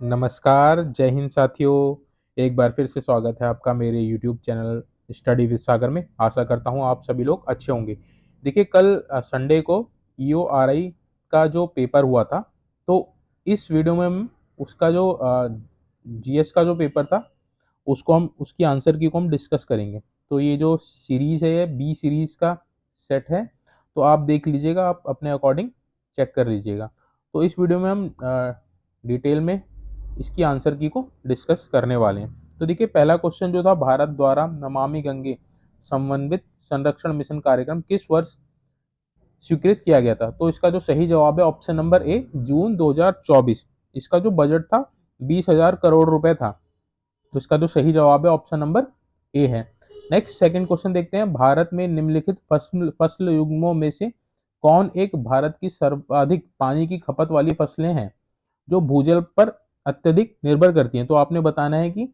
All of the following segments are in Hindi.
नमस्कार, जय हिंद साथियों। एक बार फिर से स्वागत है आपका मेरे यूट्यूब चैनल स्टडी विद सागर में। आशा करता हूँ आप सभी लोग अच्छे होंगे। देखिए, कल संडे को ईओआरआई का जो पेपर हुआ था, तो इस वीडियो में हम उसका जो जीएस का जो पेपर था, उसको हम उसकी आंसर की को हम डिस्कस करेंगे। तो ये जो सीरीज़ है, ये बी सीरीज़ का सेट है, तो आप देख लीजिएगा, आप अपने अकॉर्डिंग चेक कर लीजिएगा। तो इस वीडियो में हम डिटेल में इसकी आंसर की को डिस्कस करने वाले हैं। तो देखिए, पहला क्वेश्चन जो था, भारत द्वारा नमामि गंगे समन्वित संरक्षण मिशन कार्यक्रम किस वर्ष स्वीकृत किया गया था? तो इसका जो सही जवाब है ऑप्शन नंबर ए, जून 2024। इसका जो बजट था 20,000 करोड़ रुपए था। तो इसका जो सही जवाब है ऑप्शन नंबर ए है। नेक्स्ट सेकंड क्वेश्चन देखते हैं, भारत में निम्नलिखित फसल फसल युग्मों में से कौन एक भारत की सर्वाधिक पानी की खपत वाली फसलें हैं जो भूजल पर अत्यधिक निर्भर करती हैं? तो आपने बताना है कि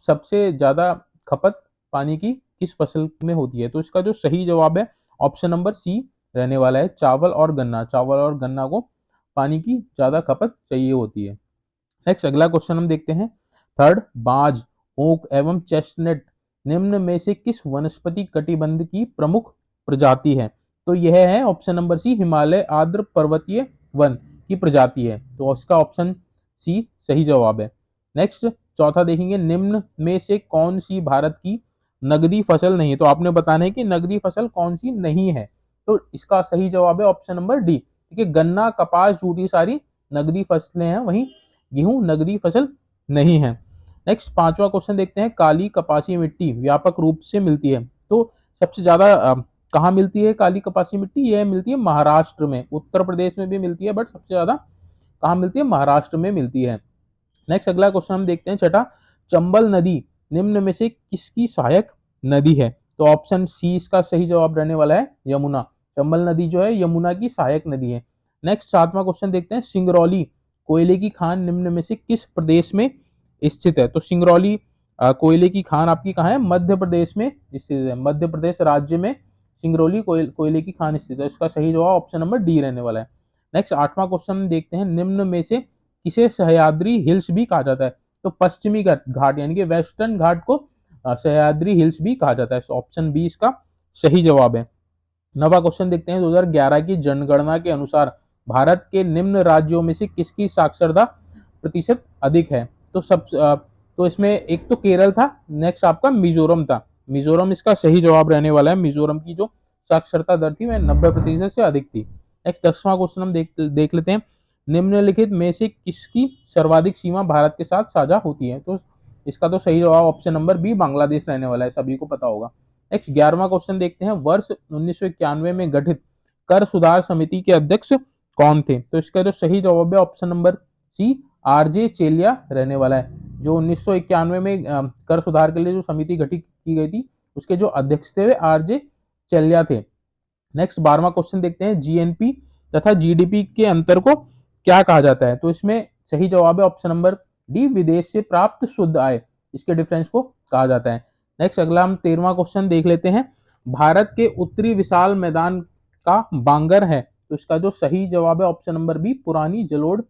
सबसे ज्यादा खपत पानी की किस फसल में होती है। तो इसका जो सही जवाब है ऑप्शन नंबर सी रहने वाला है, चावल और गन्ना। चावल और गन्ना को पानी की ज्यादा खपत चाहिए होती है। नेक्स्ट अगला क्वेश्चन हम देखते हैं, थर्ड, बाज, ओक एवं चेस्टनट निम्न में से किस वनस्पति कटिबंध की प्रमुख प्रजाति है? तो यह है ऑप्शन नंबर सी, हिमालय आर्द्र पर्वतीय वन की प्रजाति है। तो इसका ऑप्शन सी सही जवाब है। नेक्स्ट चौथा देखेंगे, निम्न में से कौन सी भारत की नगदी फसल नहीं है? तो आपने बताना है कि नगदी फसल कौन सी नहीं है। तो इसका सही जवाब है ऑप्शन नंबर डी। देखिए, गन्ना, कपास, जूट सारी नगदी फसलें हैं, वहीं गेहूं नगदी फसल नहीं है। नेक्स्ट पांचवा क्वेश्चन देखते हैं, काली कपासी मिट्टी व्यापक रूप से मिलती है। तो सबसे ज्यादा कहाँ मिलती है काली कपासी मिट्टी? यह मिलती है महाराष्ट्र में, उत्तर प्रदेश में भी मिलती है, बट सबसे ज्यादा कहाँ मिलती है? महाराष्ट्र में मिलती है। नेक्स्ट अगला क्वेश्चन हम देखते हैं, छठा, चंबल नदी निम्न में से किसकी सहायक नदी है? तो ऑप्शन सी इसका सही जवाब रहने वाला है, यमुना। चंबल नदी जो है यमुना की सहायक नदी है। नेक्स्ट सातवां क्वेश्चन देखते हैं, सिंगरौली कोयले की खान निम्न में से किस प्रदेश में स्थित है? तो सिंगरौली कोयले की खान आपकी कहाँ है? मध्य प्रदेश में स्थित है। मध्य प्रदेश राज्य में सिंगरौली कोयले की खान स्थित है। इसका सही जवाब ऑप्शन नंबर डी रहने वाला है। नेक्स्ट आठवां क्वेश्चन देखते हैं, निम्न में से किसे सह्याद्री हिल्स भी कहा जाता है? तो पश्चिमी घाट यानी कि वेस्टर्न घाट को सह्याद्री हिल्स भी कहा जाता है। ऑप्शन बी इसका सही जवाब है। नवा क्वेश्चन देखते हैं, 2011 की जनगणना के अनुसार भारत के निम्न राज्यों में से किसकी साक्षरता प्रतिशत अधिक है? तो तो इसमें एक तो केरल था, नेक्स्ट आपका मिजोरम था। मिजोरम इसका सही जवाब रहने वाला है। मिजोरम की जो साक्षरता दर थी वह 90% से अधिक थी। नेक्स्ट 10वां क्वेश्चन हम देख लेते हैं, निम्नलिखित में से किसकी सर्वाधिक सीमा भारत के साथ साझा होती है? तो इसका तो सही जवाब ऑप्शन नंबर बी, बांग्लादेश रहने वाला है, सभी को पता होगा। नेक्स्ट 11वां क्वेश्चन देखते हैं, वर्ष 1991 में गठित कर सुधार समिति के अध्यक्ष कौन थे? तो इसका जो सही जवाब है ऑप्शन नंबर सी, आरजे चेलिया रहने वाला है। जो 1991 में कर सुधार के लिए जो समिति गठित की गई थी, उसके जो अध्यक्ष थे वे आरजे चेलिया थे। नेक्स्ट 12वां क्वेश्चन देखते हैं, जीएनपी तथा जीडीपी के अंतर को क्या कहा जाता है? तो इसमें सही जवाब है ऑप्शन नंबर डी, विदेश से प्राप्त शुद्ध आय, इसके डिफरेंस को कहा जाता है। नेक्स्ट अगला हम 13वां क्वेश्चन देख लेते हैं, भारत के उत्तरी विशाल मैदान का बांगर है। तो इसका जो सही जवाब है ऑप्शन नंबर बी, पुरानी जलोढ़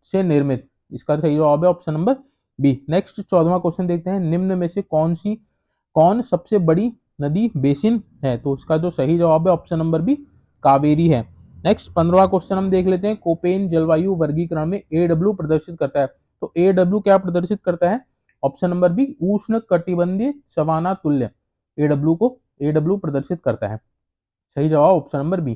से निर्मित। इसका सही जवाब है ऑप्शन नंबर बी। नेक्स्ट 14वां क्वेश्चन देखते हैं, निम्न में से कौन सबसे बड़ी नदी बेसिन है? तो उसका जो सही जवाब है ऑप्शन नंबर बी, कावेरी है। नेक्स्ट 15वां क्वेश्चन हम देख लेते हैं, कोपेन जलवायु वर्गीकरण में एडब्ल्यू प्रदर्शित करता है। तो एडब्ल्यू क्या प्रदर्शित करता है? ऑप्शन नंबर बी, उष्ण कटिबंधीय सवाना तुल्य। एडब्ल्यू प्रदर्शित करता है। सही जवाब ऑप्शन नंबर बी।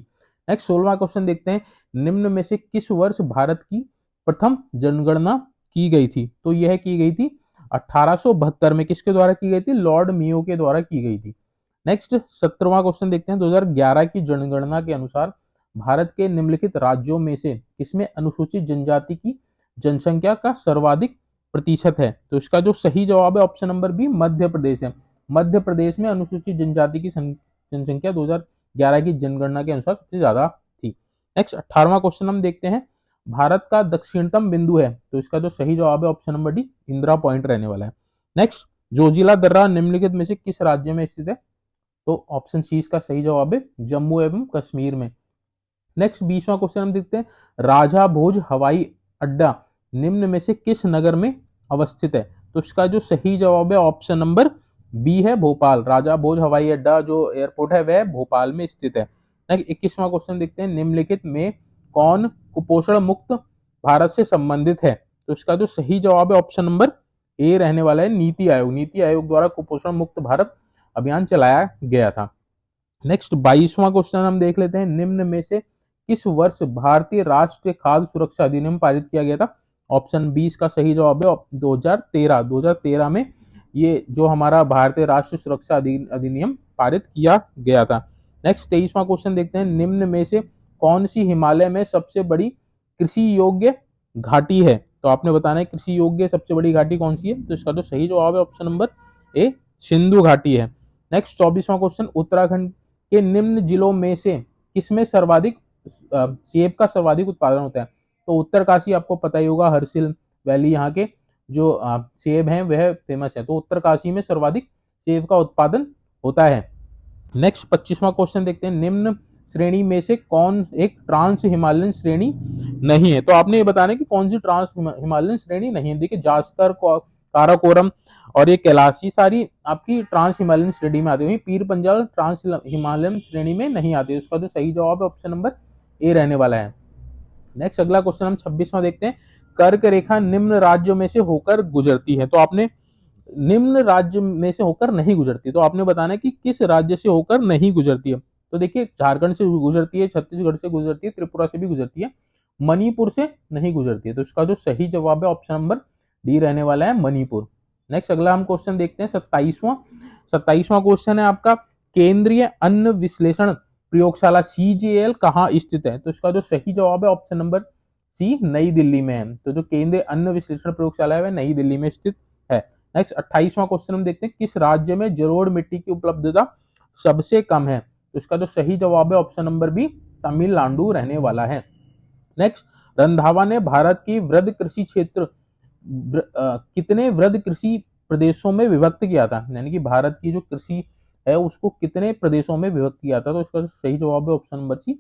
नेक्स्ट 16वां क्वेश्चन देखते हैं, निम्न में से किस वर्ष भारत की प्रथम जनगणना की गई थी? तो यह की गई थी 1872 में। किसके द्वारा की गई थी? लॉर्ड मियो के द्वारा की गई थी। नेक्स्ट 17वां क्वेश्चन देखते हैं, 2011 की जनगणना के अनुसार भारत के निम्नलिखित राज्यों में से किसमें अनुसूचित जनजाति की जनसंख्या का सर्वाधिक प्रतिशत है? तो इसका जो सही जवाब है option number B, Madhya Pradesh है। मध्य प्रदेश में अनुसूचित जनजाति की जनसंख्या 2011 की जनगणना के अनुसार सबसे ज्यादा थी। नेक्स्ट 18वां क्वेश्चन हम देखते हैं, भारत का दक्षिणतम बिंदु है। तो इसका जो सही जवाब है option number D, Indira point रहने वाला है। नेक्स्ट, जोजिला दर्रा निम्नलिखित में से किस राज्य में स्थित है? तो ऑप्शन सी इसका सही जवाब है, जम्मू एवं कश्मीर में। नेक्स्ट 20वां क्वेश्चन हम देखते हैं, राजा भोज हवाई अड्डा निम्न में से किस नगर में अवस्थित है? तो इसका जो सही जवाब है ऑप्शन नंबर बी है, भोपाल। राजा भोज हवाई अड्डा जो एयरपोर्ट है वह भोपाल में स्थित है। नेक्स्ट 21वां क्वेश्चन देखते हैं, निम्नलिखित में कौन कुपोषण मुक्त भारत से संबंधित है? तो इसका जो सही जवाब है ऑप्शन नंबर ए रहने वाला है, नीति आयोग। नीति आयोग द्वारा कुपोषण मुक्त भारत अभियान चलाया गया था। नेक्स्ट 22वां क्वेश्चन हम देख लेते हैं, निम्न में से किस वर्ष भारतीय राष्ट्रीय खाद्य सुरक्षा अधिनियम पारित किया गया था? ऑप्शन 20 का सही जवाब है 2013। 2013 में ये जो हमारा भारतीय राष्ट्रीय सुरक्षा अधिनियम पारित किया गया था। नेक्स्ट 23वां क्वेश्चन देखते हैं, निम्न में से कौन सी हिमालय में सबसे बड़ी कृषि योग्य घाटी है? तो आपने बताना है कृषि योग्य सबसे बड़ी घाटी कौन सी है? तो इसका जो सही जवाब है ऑप्शन नंबर ए, सिंधु घाटी है। नेक्स्ट 24वां क्वेश्चन, उत्तराखंड के निम्न जिलों में से किसमें सर्वाधिक सेब का सर्वाधिक उत्पादन होता है? तो उत्तरकाशी आपको पता ही होगा, हर्सिल वैली यहाँ के जो सेब हैं वह फेमस है, तो उत्तरकाशी में सर्वाधिक सेब का उत्पादन होता है। नेक्स्ट 25वां क्वेश्चन देखते हैं, निम्न श्रेणी में से कौन एक ट्रांस हिमालयन श्रेणी नहीं है? तो आपने ये बताना है कि कौन सी ट्रांस हिमालयन श्रेणी नहीं है। देखिए जास्कर, काराकोरम और ये कैलाशी सारी आपकी ट्रांस हिमालयन श्रेणी में आती हुई, पीर पंजाल ट्रांस हिमालयन श्रेणी में नहीं आती। उसका जो सही जवाब है ऑप्शन नंबर ए रहने वाला है। नेक्स्ट अगला क्वेश्चन हम 26वां देखते हैं, कर्क रेखा निम्न राज्यों में से होकर गुजरती है। तो आपने निम्न राज्य में से होकर नहीं गुजरती, तो आपने बताना है कि किस राज्य से होकर नहीं गुजरती है। तो देखिए झारखंड से गुजरती है, छत्तीसगढ़ से गुजरती है, त्रिपुरा से भी गुजरती है, मणिपुर से नहीं गुजरती है। तो इसका जो सही जवाब है ऑप्शन नंबर डी रहने वाला है, मणिपुर। नेक्स्ट अगला हम क्वेश्चन देखते हैं 27वां क्वेश्चन है आपका, केंद्रीय अन्न विश्लेषण प्रयोगशाला CGL कहाँ स्थित है? तो इसका जो सही जवाब है ऑप्शन नंबर सी, नई दिल्ली में है। तो जो केंद्रीय अन्न विश्लेषण प्रयोगशाला है वह नई दिल्ली में स्थित है। नेक्स्ट 28वां क्वेश्चन हम देखते हैं, किस राज्य में जलोढ़ मिट्टी की उपलब्धता सबसे कम है? तो इसका जो सही जवाब है ऑप्शन नंबर बी, तमिलनाडु रहने वाला है। नेक्स्ट, रंधावा ने भारत की वृहद कृषि क्षेत्र कितने वृहद कृषि प्रदेशों में विभक्त किया था? यानी कि भारत की जो कृषि है उसको कितने प्रदेशों में विभक्त किया था? तो इसका सही जवाब है ऑप्शन नंबर सी,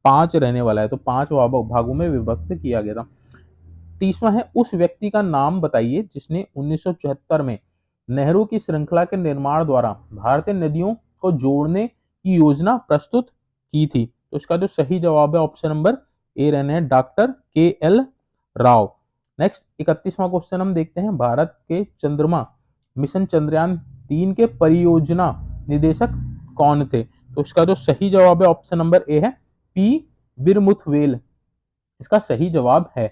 5 रहने वाला है। तो 5 भागों में विभक्त किया गया था। 30वां है, उस व्यक्ति का नाम बताइए जिसने 1974 में नेहरू की श्रृंखला के निर्माण द्वारा भारतीय नदियों को जोड़ने की योजना प्रस्तुत की थी। तो इसका जो सही जवाब है ऑप्शन नंबर ए रहने हैं, डॉक्टर KL राव। नेक्स्ट 31वां क्वेश्चन हम देखते हैं, भारत के चंद्रमा मिशन चंद्रयान 3 के परियोजना निदेशक कौन थे? तो इसका जो सही जवाब है ऑप्शन नंबर ए है, P वीरमुथवेल इसका सही जवाब है।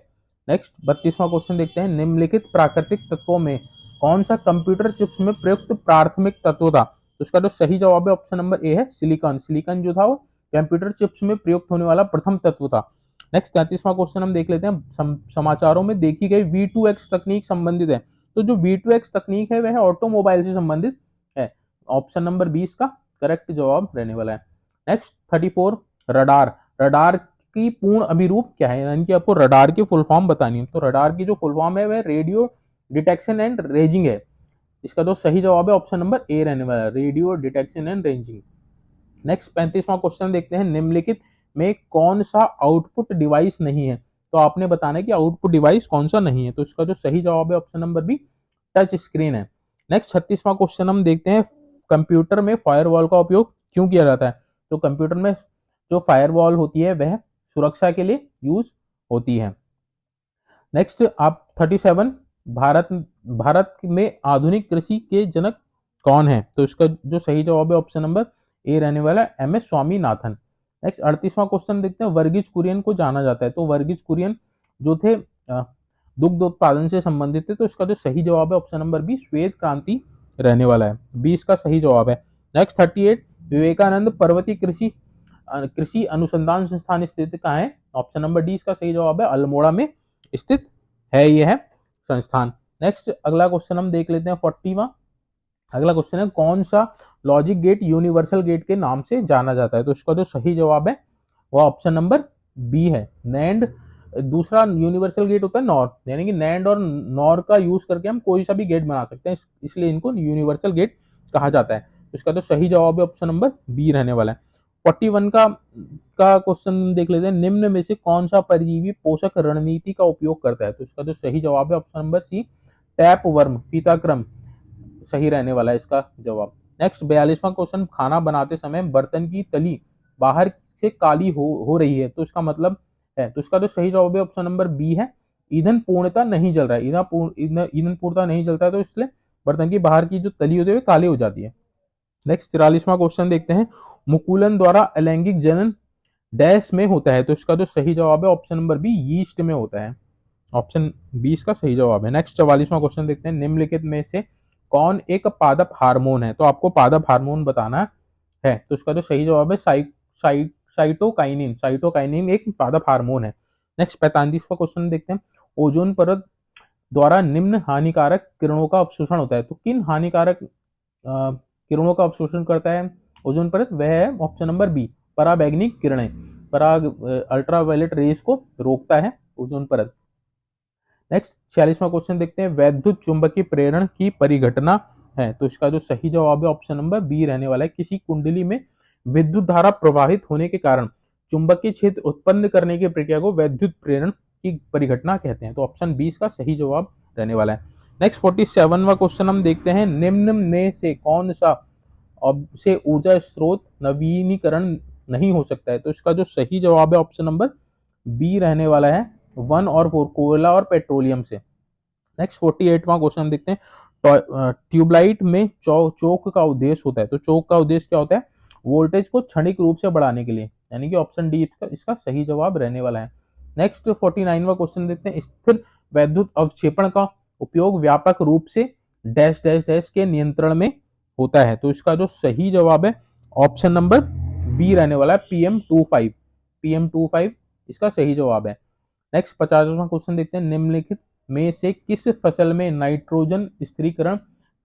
नेक्स्ट 32वां क्वेश्चन देखते हैं, निम्नलिखित प्राकृतिक तत्वों में कौन सा कंप्यूटर चिप्स में प्रयुक्त प्राथमिक तत्व था? तो इसका जो सही जवाब है ऑप्शन नंबर ए है, सिलिकॉन। सिलिकॉन जो था वो कंप्यूटर चिप्स में प्रयुक्त होने वाला प्रथम तत्व था। नेक्स्ट 33वां क्वेश्चन हम देख लेते हैं, समाचारों में देखी गई V2X तकनीक संबंधित है। तो जो V2X तकनीक है वह ऑटोमोबाइल से संबंधित है। ऑप्शन नंबर 20 का करेक्ट जवाब रहने वाला है। Next 34, radar. रडार की पूर्ण अभिरूप क्या है? यानी कि आपको रडार की फुल फॉर्म बतानी है। तो रडार की जो फुल फॉर्म है वह रेडियो डिटेक्शन एंड रेंजिंग है। इसका जो सही जवाब है ऑप्शन नंबर ए रहने वाला है, radio detection and ranging. Next 35वां क्वेश्चन देखते हैं, निम्नलिखित में कौन सा आउटपुट डिवाइस नहीं है? तो आपने बताना है कि आउटपुट डिवाइस कौन सा नहीं है। तो इसका जो सही जवाब है option number B, touch screen है। नेक्स्ट 36वां क्वेश्चन हम देखते हैं, कंप्यूटर में फायरवॉल का उपयोग क्यों किया जाता है? तो कंप्यूटर में जो फायरवॉल होती है वह सुरक्षा के लिए यूज होती है। नेक्स्ट आप 37, भारत में आधुनिक कृषि के जनक कौन है? तो इसका जो सही जवाब है ऑप्शन नंबर ए रहने वाला है, MS स्वामीनाथन। नेक्स्ट 38वां क्वेश्चन देखते हैं, वर्गीज कुरियन को जाना जाता है। तो वर्गीज कुरियन जो थे दुग्ध उत्पादन से संबंधित थे। तो इसका जो सही जवाब है ऑप्शन नंबर बी, श्वेत क्रांति रहने वाला है। 20 का सही जवाब है। नेक्स्ट 38, विवेकानंद पर्वतीय कृषि अनुसंधान संस्थान स्थित कहाँ है? ऑप्शन नंबर डी इसका सही जवाब है, अल्मोड़ा में स्थित है यह है संस्थान। नेक्स्ट अगला क्वेश्चन हम देख लेते हैं 40वां। अगला क्वेश्चन है, कौन सा लॉजिक गेट यूनिवर्सल गेट के नाम से जाना जाता है? तो इसका जो सही जवाब है वह ऑप्शन नंबर बी है, नैंड। दूसरा यूनिवर्सल गेट होता है नॉर, यानी कि नैंड और नॉर का यूज करके हम कोई सा भी गेट बना सकते हैं, इसलिए इनको यूनिवर्सल गेट कहा जाता है। तो इसका जो सही जवाब है ऑप्शन नंबर बी रहने वाला है। 41 का क्वेश्चन देख लेते हैं, निम्न में से कौन सा परजीवी पोषक रणनीति का उपयोग करता है? तो इसका जो सही जवाब है option number C, tapeworm, फीताक्रम सही रहने वाला है इसका जवाब। नेक्स्ट 42वां क्वेश्चन, खाना बनाते समय बर्तन की तली बाहर से काली हो रही है, तो इसका मतलब है, तो इसका जो सही जवाब है ऑप्शन नंबर बी है, ईंधन पूर्णतः नहीं जल रहा है। ईंधन पूर्णतः नहीं जलता है, तो इसलिए बर्तन की बाहर की जो तली होती है वो काली हो जाती है। नेक्स्ट 43वां क्वेश्चन देखते हैं, मुकुलन द्वारा अलैंगिक जनन डैश में होता है, तो इसका जो सही जवाब है ऑप्शन नंबर बी, यीस्ट में होता है। ऑप्शन 20 का सही जवाब है। नेक्स्ट 44वां क्वेश्चन देखते हैं, निम्नलिखित में से कौन एक पादप हार्मोन है? तो आपको पादप हार्मोन बताना है, तो इसका जो सही जवाब है साइटोकाइनिन। साइटोकाइनिन एक पादप हार्मोन है। नेक्स्ट 45वां क्वेश्चन देखते हैं, ओजोन परत द्वारा निम्न हानिकारक किरणों का अवशोषण होता है, तो किन हानिकारक किरणों का अवशोषण करता है ओजोन परत? वह है ऑप्शन नंबर बी, पराबैंगनी किरणें। पराग अल्ट्रावायलेट रेस को रोकता है ओजोन परत। नेक्स्ट 46वां क्वेश्चन देखते हैं, वैद्युत चुंबकीय प्रेरण की परिघटना है, तो इसका जो सही जवाब है ऑप्शन नंबर बी रहने वाला है, किसी कुंडली में विद्युत धारा प्रवाहित होने के कारण चुंबकीय क्षेत्र उत्पन्न करने की प्रक्रिया को वैद्युत प्रेरण की परिघटना कहते हैं, तो ऑप्शन 20 का सही जवाब रहने वाला है। नेक्स्ट 47वां क्वेश्चन हम देखते हैं, निम्न में से कौन सा से ऊर्जा स्रोत नवीनीकरण नहीं हो सकता है? तो इसका जो सही जवाब है ऑप्शन नंबर बी रहने वाला है, 1 और 4, कोयला और पेट्रोलियम से। नेक्स्ट 48वां क्वेश्चन देखते हैं, ट्यूबलाइट में चोक का उद्देश्य होता है, तो चोक का उद्देश्य क्या होता है? वोल्टेज को क्षणिक रूप से बढ़ाने के लिए, यानी कि ऑप्शन डी इसका सही जवाब रहने वाला है। नेक्स्ट 49वां क्वेश्चन देखते हैं, स्थिर वैद्युत अवक्षेपण का उपयोग व्यापक रूप से डैश डैश डैश के नियंत्रण में होता है, तो इसका जो सही जवाब है ऑप्शन नंबर बी रहने वाला है, PM25। PM25 इसका सही जवाब है। नेक्स्ट 50वां क्वेश्चन देखते हैं, निम्नलिखित में से किस फसल में नाइट्रोजन स्थिरीकरण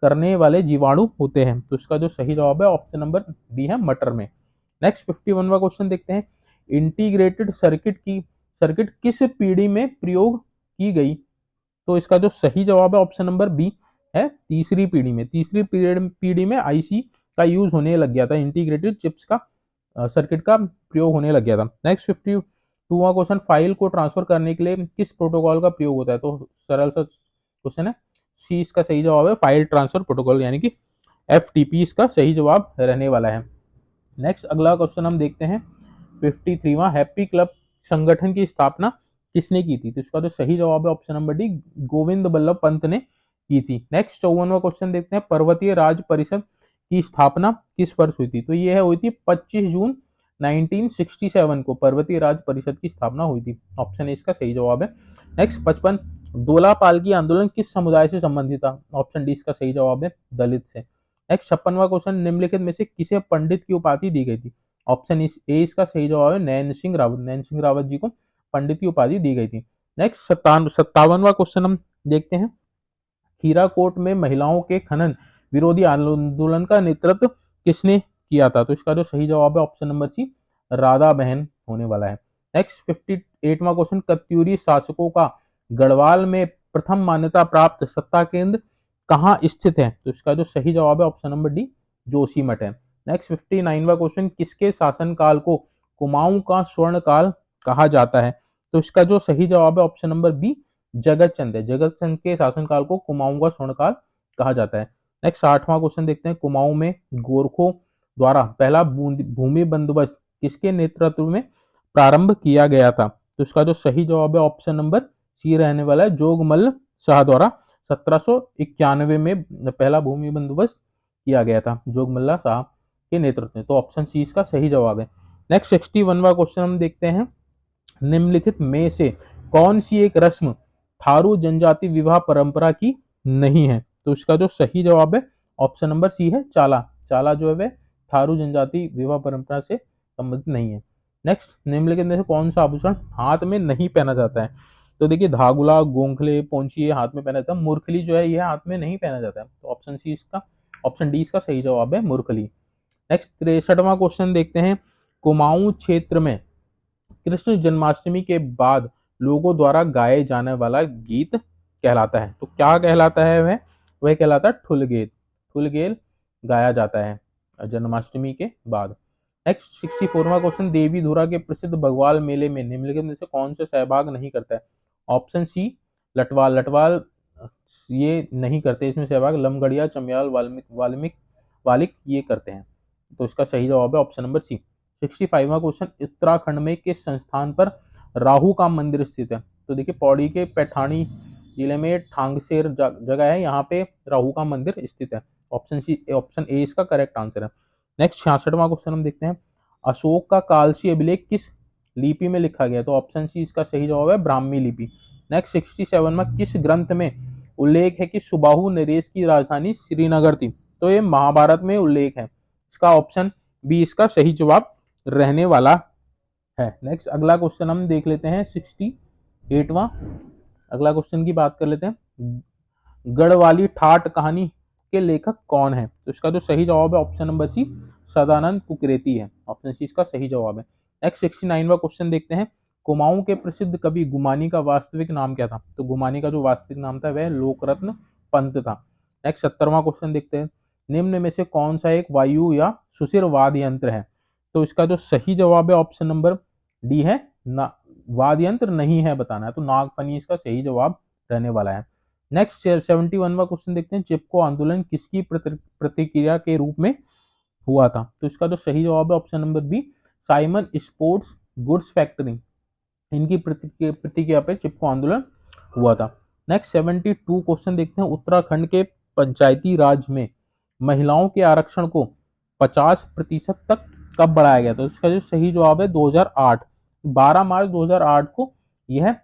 करने वाले जीवाणु होते हैं? तो इसका जो सही जवाब है ऑप्शन नंबर डी है, मटर में। नेक्स्ट 51वां क्वेश्चन देखते हैं, इंटीग्रेटेड सर्किट किस पीढ़ी में प्रयोग की गई? तो इसका जो सही जवाब है ऑप्शन नंबर बी है, तीसरी पीढ़ी में। तीसरी पीढ़ी में आईसी का यूज होने लग गया था, इंटीग्रेटेड चिप्स का सर्किट का प्रयोग होने लग गया था। नेक्स्ट 52वां क्वेश्चन, फाइल को ट्रांसफर करने के लिए किस प्रोटोकॉल का प्रयोग होता है? तो सरल सा क्वेश्चन है, सी इसका सही जवाब है, फाइल ट्रांसफर प्रोटोकॉल, यानी कि FTP इसका सही जवाब रहने वाला है। नेक्स्ट अगला क्वेश्चन हम देखते हैं, 53वां, हैप्पी क्लब संगठन की स्थापना किसने की थी? तो इसका जो सही जवाब है option number D, Govind Ballabh Pant ने की थी। नेक्स्ट 54वां क्वेश्चन देखते हैं, पर्वतीय राज्य परिषद की स्थापना किस वर्ष हुई थी? तो ये हुई थी 25 जून 1967 को पर्वतीय राज्य परिषद की स्थापना हुई थी। ऑप्शन ए इसका सही जवाब है। नेक्स्ट 55, दोला पालकी आंदोलन किस समुदाय से संबंधित था? ऑप्शन डी इसका सही जवाब है, दलित से। नेक्स्ट 56वां क्वेश्चन, निम्नलिखित में से किसे पंडित की उपाधि दी गई थी? ऑप्शन ए इसका सही जवाब है, नैन सिंह रावत। नैन सिंह रावत जी को पंडित की उपाधि दी गई थी। नेक्स्ट 57वां क्वेश्चन हम देखते हैं, खीराकोट में महिलाओं के खनन विरोधी आंदोलन का नेतृत्व किसने किया था? तो इसका जो सही जवाब है ऑप्शन नंबर सी, राधा बहन होने वाला है। नेक्स्ट 58वां क्वेश्चन, कत्यूरी शासकों का गढ़वाल में प्रथम मान्यता प्राप्त सत्ता केंद्र कहाँ स्थित है? तो इसका जो सही जवाब है ऑप्शन नंबर डी, जोशीमठ है। नेक्स्ट 59वां क्वेश्चन, किसके शासनकाल को कुमाऊं का स्वर्ण काल कहा जाता है? तो इसका जो सही जवाब है ऑप्शन नंबर बी, जगत चंद है। जगत चंद के शासनकाल को कुमाऊं का स्वर्णकाल कहा जाता है। नेक्स्ट 60वां क्वेश्चन देखते हैं, कुमाऊं में गोरखों द्वारा पहला भूमि बंदोबस्त किसके नेतृत्व में प्रारंभ किया गया था? तो इसका जो सही जवाब है ऑप्शन नंबर सी रहने वाला है, जोगमल्ल शाह द्वारा 1791 में पहला भूमि बंदोबस्त किया गया था, जोगमल्ला शाह के नेतृत्व में, तो ऑप्शन सी इसका सही जवाब है। नेक्स्ट 61वां क्वेश्चन हम देखते हैं, निम्नलिखित में से कौन सी एक रस्म थारू जनजाति विवाह परंपरा की नहीं है? तो इसका जो सही जवाब है ऑप्शन नंबर सी है, चाला। चाला जो है वह थारू जनजाति विवाह परंपरा से संबंधित नहीं है। नेक्स्ट, निम्नलिखित में से कौन सा आभूषण हाथ में नहीं पहना जाता है? तो देखिए, धागुला, गोंखले, पोंची ये हाथ में पहना जाता है, मुरखली जो है यह हाथ में नहीं पहना जाता है, तो ऑप्शन सी इसका, ऑप्शन डी इसका सही जवाब है, मुरखली। नेक्स्ट 63वां क्वेश्चन देखते हैं, कुमाऊं क्षेत्र में कृष्ण जन्माष्टमी के बाद लोगों द्वारा गाए जाने वाला गीत कहलाता है, तो क्या कहलाता है? वह कहलाता है ठुलगेल। ठुलगेल गाया जाता है जन्माष्टमी के बाद। नेक्स्ट 64वां क्वेश्चन, देवी धुरा के प्रसिद्ध बग्वाल मेले में निम्नलिखित में से कौन सा सहभाग नहीं करता है? ऑप्शन सी लटवाल, लटवाल ये नहीं करते इसमें सहभाग, लमगढ़िया, चमियाल, वालिक ये करते हैं। तो इसका सही जवाब है ऑप्शन नंबर सी। 65वां क्वेश्चन, उत्तराखंड में किस संस्थान पर राहु का मंदिर स्थित है? तो देखिए पौड़ी के पैठानी जिले में ठांगसेर जगह है, यहाँ पे राहु का मंदिर स्थित है। ऑप्शन सी, ऑप्शन ए इसका करेक्ट आंसर है। नेक्स्ट 66वां क्वेश्चन हम देखते हैं, अशोक का कालसी अभिलेख किस लिपि में लिखा गया? तो ऑप्शन सी इसका सही जवाब है ब्राह्मी लिपि। नेक्स्ट 67 में किस ग्रंथ में उल्लेख है कि सुबाहु नरेश की राजधानी श्रीनगर थी? तो ये महाभारत में उल्लेख है। इसका ऑप्शन बी इसका सही जवाब रहने वाला है। नेक्स्ट अगला क्वेश्चन हम देख लेते हैं 68वां। अगला क्वेश्चन की बात कर लेते हैं, गढ़वाली ठाट कहानी के लेखक कौन है? तो इसका जो सही जवाब है option number C Sadanand Kukreti है। ऑप्शन सी इसका सही जवाब है। नेक्स्ट 69वां क्वेश्चन देखते हैं, कुमाऊं के प्रसिद्ध कवि गुमानी का वास्तविक नाम क्या था? तो गुमानी का जो वास्तविक नाम था वह लोकरत्न पंत था। नेक्स्ट 70वां क्वेश्चन देखते हैं, निम्न में से कौन सा एक वायु या सुशिर वाद्य यंत्र है? तो इसका जो सही जवाब है ऑप्शन नंबर डी है, वाद्य यंत्र नहीं है बताना है, तो नागफनी इसका सही जवाब रहने वाला है। नेक्स्ट 71वां क्वेश्चन देखते हैं, चिपको आंदोलन किसकी प्रतिक्रिया के रूप में हुआ था? तो इसका जो सही जवाब है option number B, Simon sports goods factory, इनकी प्रतिक्रिया पे चिपको आंदोलन हुआ था। नेक्स्ट 72 क्वेश्चन देखते हैं, उत्तराखंड के पंचायती राज में महिलाओं के आरक्षण को 50% तक कब बढ़ाया गया? तो इसका जो सही जवाब है 2008, 12 मार्च 2008 को यह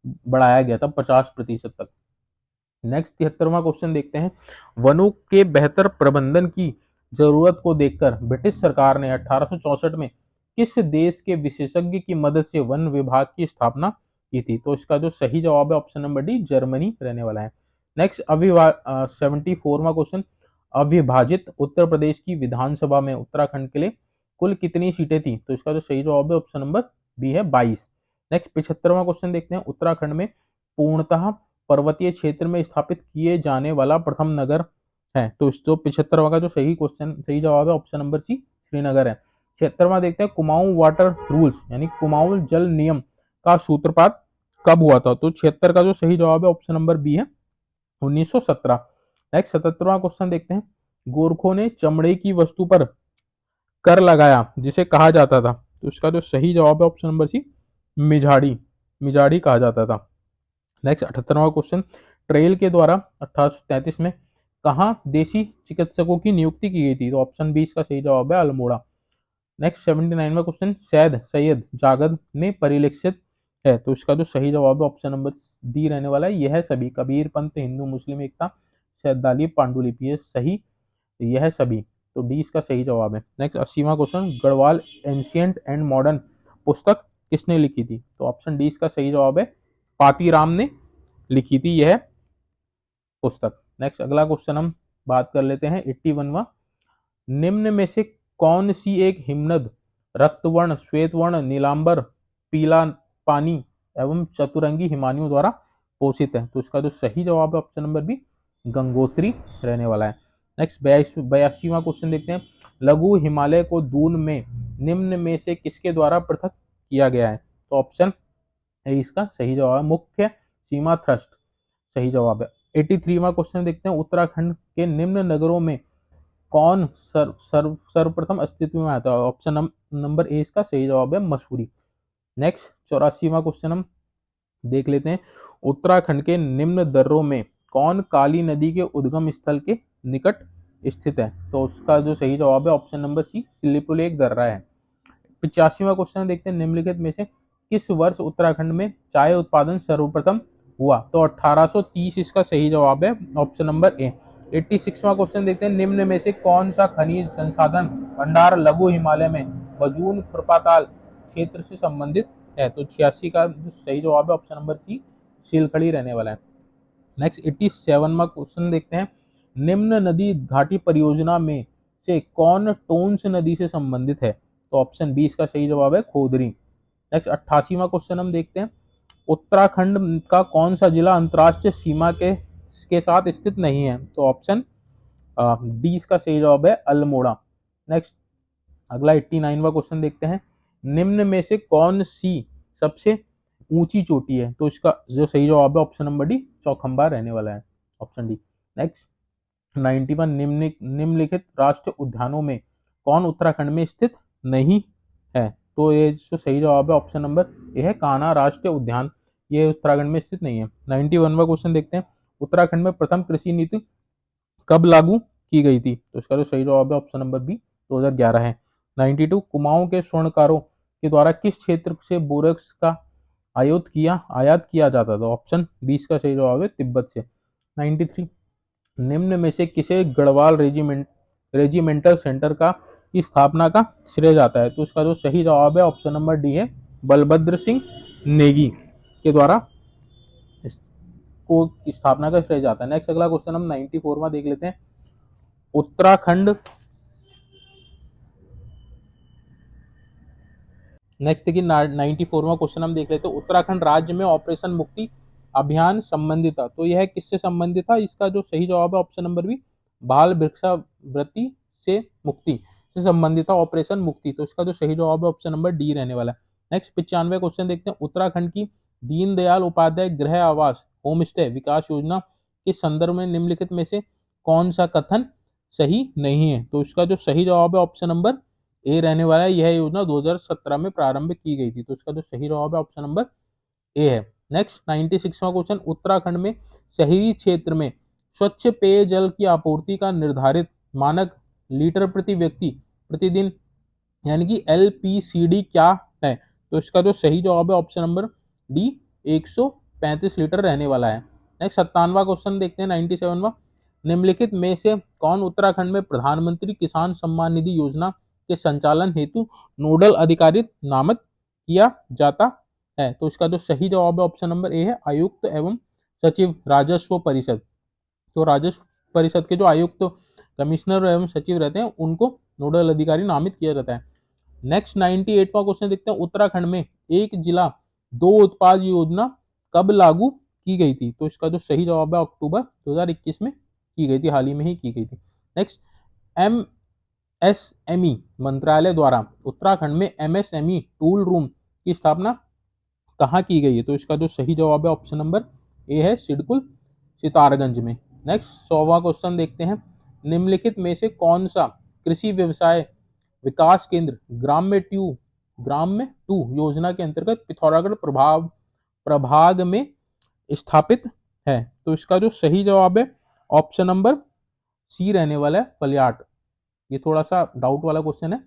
बढ़ाया गया था 50% तक। नेक्स्ट 73वां क्वेश्चन देखते हैं, वनों के बेहतर प्रबंधन की जरूरत को देखकर ब्रिटिश सरकार ने 1864 में किस देश के विशेषज्ञ की मदद से वन विभाग की स्थापना की थी? तो इसका जो सही जवाब है ऑप्शन नंबर डी जर्मनी रहने वाला है। नेक्स्ट 74वां क्वेश्चन, अविभाजित उत्तर प्रदेश की विधानसभा में उत्तराखंड के लिए कुल कितनी सीटें थी? तो इसका जो सही जवाब है ऑप्शन नंबर बी है 22। नेक्स्ट 75वां क्वेश्चन देखते हैं, उत्तराखंड में पूर्णतः पर्वतीय क्षेत्र में स्थापित किए जाने वाला प्रथम नगर है? तो इस जो 75वां का जो सही जवाब है ऑप्शन नंबर सी श्रीनगर है। 76वां देखते हैं, कुमाऊं वाटर रूल्स यानी कुमाऊं जल नियम का सूत्रपात कब हुआ था? तो 76 का जो सही जवाब है ऑप्शन नंबर बी है 1917। नेक्स्ट 77वां क्वेश्चन देखते हैं, गोरखों ने चमड़े की वस्तु पर कर लगाया जिसे कहा जाता था? तो इसका जो सही जवाब है ऑप्शन नंबर सी मिजाड़ी, मिजाड़ी कहा जाता था। नेक्स्ट 78वां क्वेश्चन, ट्रेल के द्वारा 1833 में कहाँ देसी चिकित्सकों की नियुक्ति की गई थी? तो ऑप्शन बी इसका सही जवाब है अल्मोड़ा। नेक्स्ट 79वां क्वेश्चन, सैयद जागद में परिलक्षित है? तो इसका जो सही जवाब है ऑप्शन नंबर डी रहने वाला है, यह सभी, कबीर पंथ, हिंदू मुस्लिम एकता, सैदाली पांडुलिपि, ये सही, यह सभी, तो डी इसका सही जवाब है। नेक्स्ट 80वां question, Garhwal ancient and modern पुस्तक किसने लिखी थी? तो ऑप्शन डी इसका सही जवाब है पातीराम ने लिखी थी यह पुस्तक। नेक्स्ट अगला क्वेश्चन हम बात कर लेते हैं 81वां, निम्न में से कौन सी एक हिमनद रक्तवर्ण, श्वेतवर्ण, नीलांबर, पीला पानी एवं चतुरंगी हिमानियों द्वारा पोषित है? तो इसका जो सही जवाब है ऑप्शन नंबर बी गंगोत्री रहने वाला है। नेक्स्ट 82वां क्वेश्चन देखते हैं, लघु हिमालय को दून में निम्न में से किसके द्वारा पृथक किया गया है? तो ऑप्शन ए इसका सही जवाब है मुख्य सीमा थ्रस्ट, सही जवाब है। 83वां क्वेश्चन देखते हैं, उत्तराखंड के निम्न नगरों में कौन सर्वप्रथम अस्तित्व में आता है? ऑप्शन नंबर ए इसका सही जवाब है मसूरी। नेक्स्ट 84वां क्वेश्चन हम देख लेते हैं, उत्तराखंड के निम्न दर्रों में कौन काली नदी के उद्गम स्थल के निकट स्थित है? तो उसका जो सही जवाब है ऑप्शन नंबर सी सिल्लिपुले एक दर्रा है। 85वां क्वेश्चन देखते हैं, निम्नलिखित में से किस वर्ष उत्तराखंड में चाय उत्पादन सर्वप्रथम हुआ? तो 1830 इसका सही जवाब है ऑप्शन नंबर ए। 86वां क्वेश्चन देखते हैं, निम्न में से कौन सा खनिज संसाधन भंडार लघु हिमालय में बजून खुरपाताल क्षेत्र से संबंधित है? तो 86 का जो सही जवाब है ऑप्शन नंबर सी सीलखड़ी रहने वाला है। नेक्स्ट 87वां क्वेश्चन देखते हैं, निम्न नदी घाटी परियोजना में से कौन टोंस नदी से संबंधित है? तो ऑप्शन बी इसका सही जवाब है खोदरी। नेक्स्ट 88वां क्वेश्चन हम देखते हैं, उत्तराखंड का कौन सा जिला अंतर्राष्ट्रीय सीमा के साथ स्थित नहीं है? तो ऑप्शन डी इसका सही जवाब है अल्मोड़ा। नेक्स्ट अगला 89वां क्वेश्चन देखते हैं, निम्न में से कौन सी सबसे ऊंची चोटी है? तो इसका जो सही जवाब है ऑप्शन नंबर डी, चौखंबा रहने वाला है, ऑप्शन डी। नेक्स्ट 91, निम्नलिखित राष्ट्रीय उद्यानों में कौन उत्तराखंड में स्थित नहीं है? तो ये जो सही जवाब है ऑप्शन नंबर ए है, कान्हा राष्ट्रीय उद्यान, ये उत्तराखंड में स्थित नहीं है। 91वां क्वेश्चन देखते हैं, उत्तराखंड में प्रथम कृषि नीति कब लागू की गई थी? तो इसका जो सही जवाब है ऑप्शन नंबर बी, 2011 है। 92, कुमाऊं के स्वर्णकारों के द्वारा किस क्षेत्र से बोरक्स का आयात किया जाता था? ऑप्शन 20 का सही जवाब है तिब्बत से। 93, निम्न में से किसे गढ़वाल रेजिमेंटल सेंटर का की स्थापना का श्रेय जाता है? तो इसका जो सही जवाब है ऑप्शन नंबर डी है, बलभद्र सिंह नेगी के द्वारा को स्थापना का श्रेय जाता है। नेक्स्ट अगला क्वेश्चन हम 94वां देख लेते हैं, उत्तराखंड। नेक्स्ट देखिए 94वां क्वेश्चन हम देख लेते हैं, उत्तराखंड राज्य में ऑपरेशन मुक्ति अभियान संबंधित था, तो यह किससे संबंधित था? इसका जो सही जवाब है ऑप्शन नंबर बी, बाल भिक्षावृत्ति से मुक्ति से संबंधित था ऑपरेशन मुक्ति, तो इसका जो सही जवाब है ऑप्शन नंबर डी रहने वाला है। नेक्स्ट 95वां क्वेश्चन देखते हैं, उत्तराखंड की दीनदयाल उपाध्याय गृह आवास होम स्टे विकास योजना के संदर्भ में निम्नलिखित में से कौन सा कथन सही नहीं है? तो इसका जो सही जवाब है ऑप्शन नंबर ए रहने वाला है, यह योजना 2017 में प्रारंभ की गई थी, तो इसका जो सही जवाब है ऑप्शन नंबर ए है। नेक्स्ट 96वां क्वेश्चन, उत्तराखंड में शहरी क्षेत्र में स्वच्छ पेयजल की आपूर्ति का निर्धारित मानक लीटर प्रति व्यक्ति प्रतिदिन यानी कि LPCD क्या है? तो इसका जो सही जवाब है ऑप्शन नंबर डी, 135 लीटर रहने वाला है। नेक्स्ट 97वां क्वेश्चन देखते हैं 97वां, निम्नलिखित में से कौन उत्तराखंड में प्रधानमंत्री किसान सम्मान निधि योजना के संचालन हेतु नोडल अधिकारी नामित किया जाता है? तो इसका जो सही जवाब है ऑप्शन नंबर ए है, आयुक्त एवं सचिव राजस्व परिषद, तो राजस्व परिषद के जो आयुक्त कमिश्नर एवं सचिव रहते हैं उनको नोडल अधिकारी नामित किया जाता है। नेक्स्ट 98वां क्वेश्चन देखते हैं, उत्तराखंड में एक जिला दो उत्पाद योजना कब लागू की गई थी? तो इसका जो सही जवाब है अक्टूबर 2021 में की गई थी, हाल ही में ही की गई थी। नेक्स्ट MSME मंत्रालय द्वारा उत्तराखंड में MSME टूल रूम की स्थापना कहाँ की गई है? तो इसका जो सही जवाब है ऑप्शन नंबर ए है, सिडकुल सितारगंज में। नेक्स्ट 100वां क्वेश्चन देखते हैं, निम्नलिखित में से कौन सा कृषि व्यवसाय विकास केंद्र ग्राम में टू योजना के अंतर्गत पिथौरागढ़ प्रभाग में स्थापित है? तो इसका जो सही जवाब है ऑप्शन नंबर सी रहने वाला है, फलियाट। ये थोड़ा सा डाउट वाला क्वेश्चन है,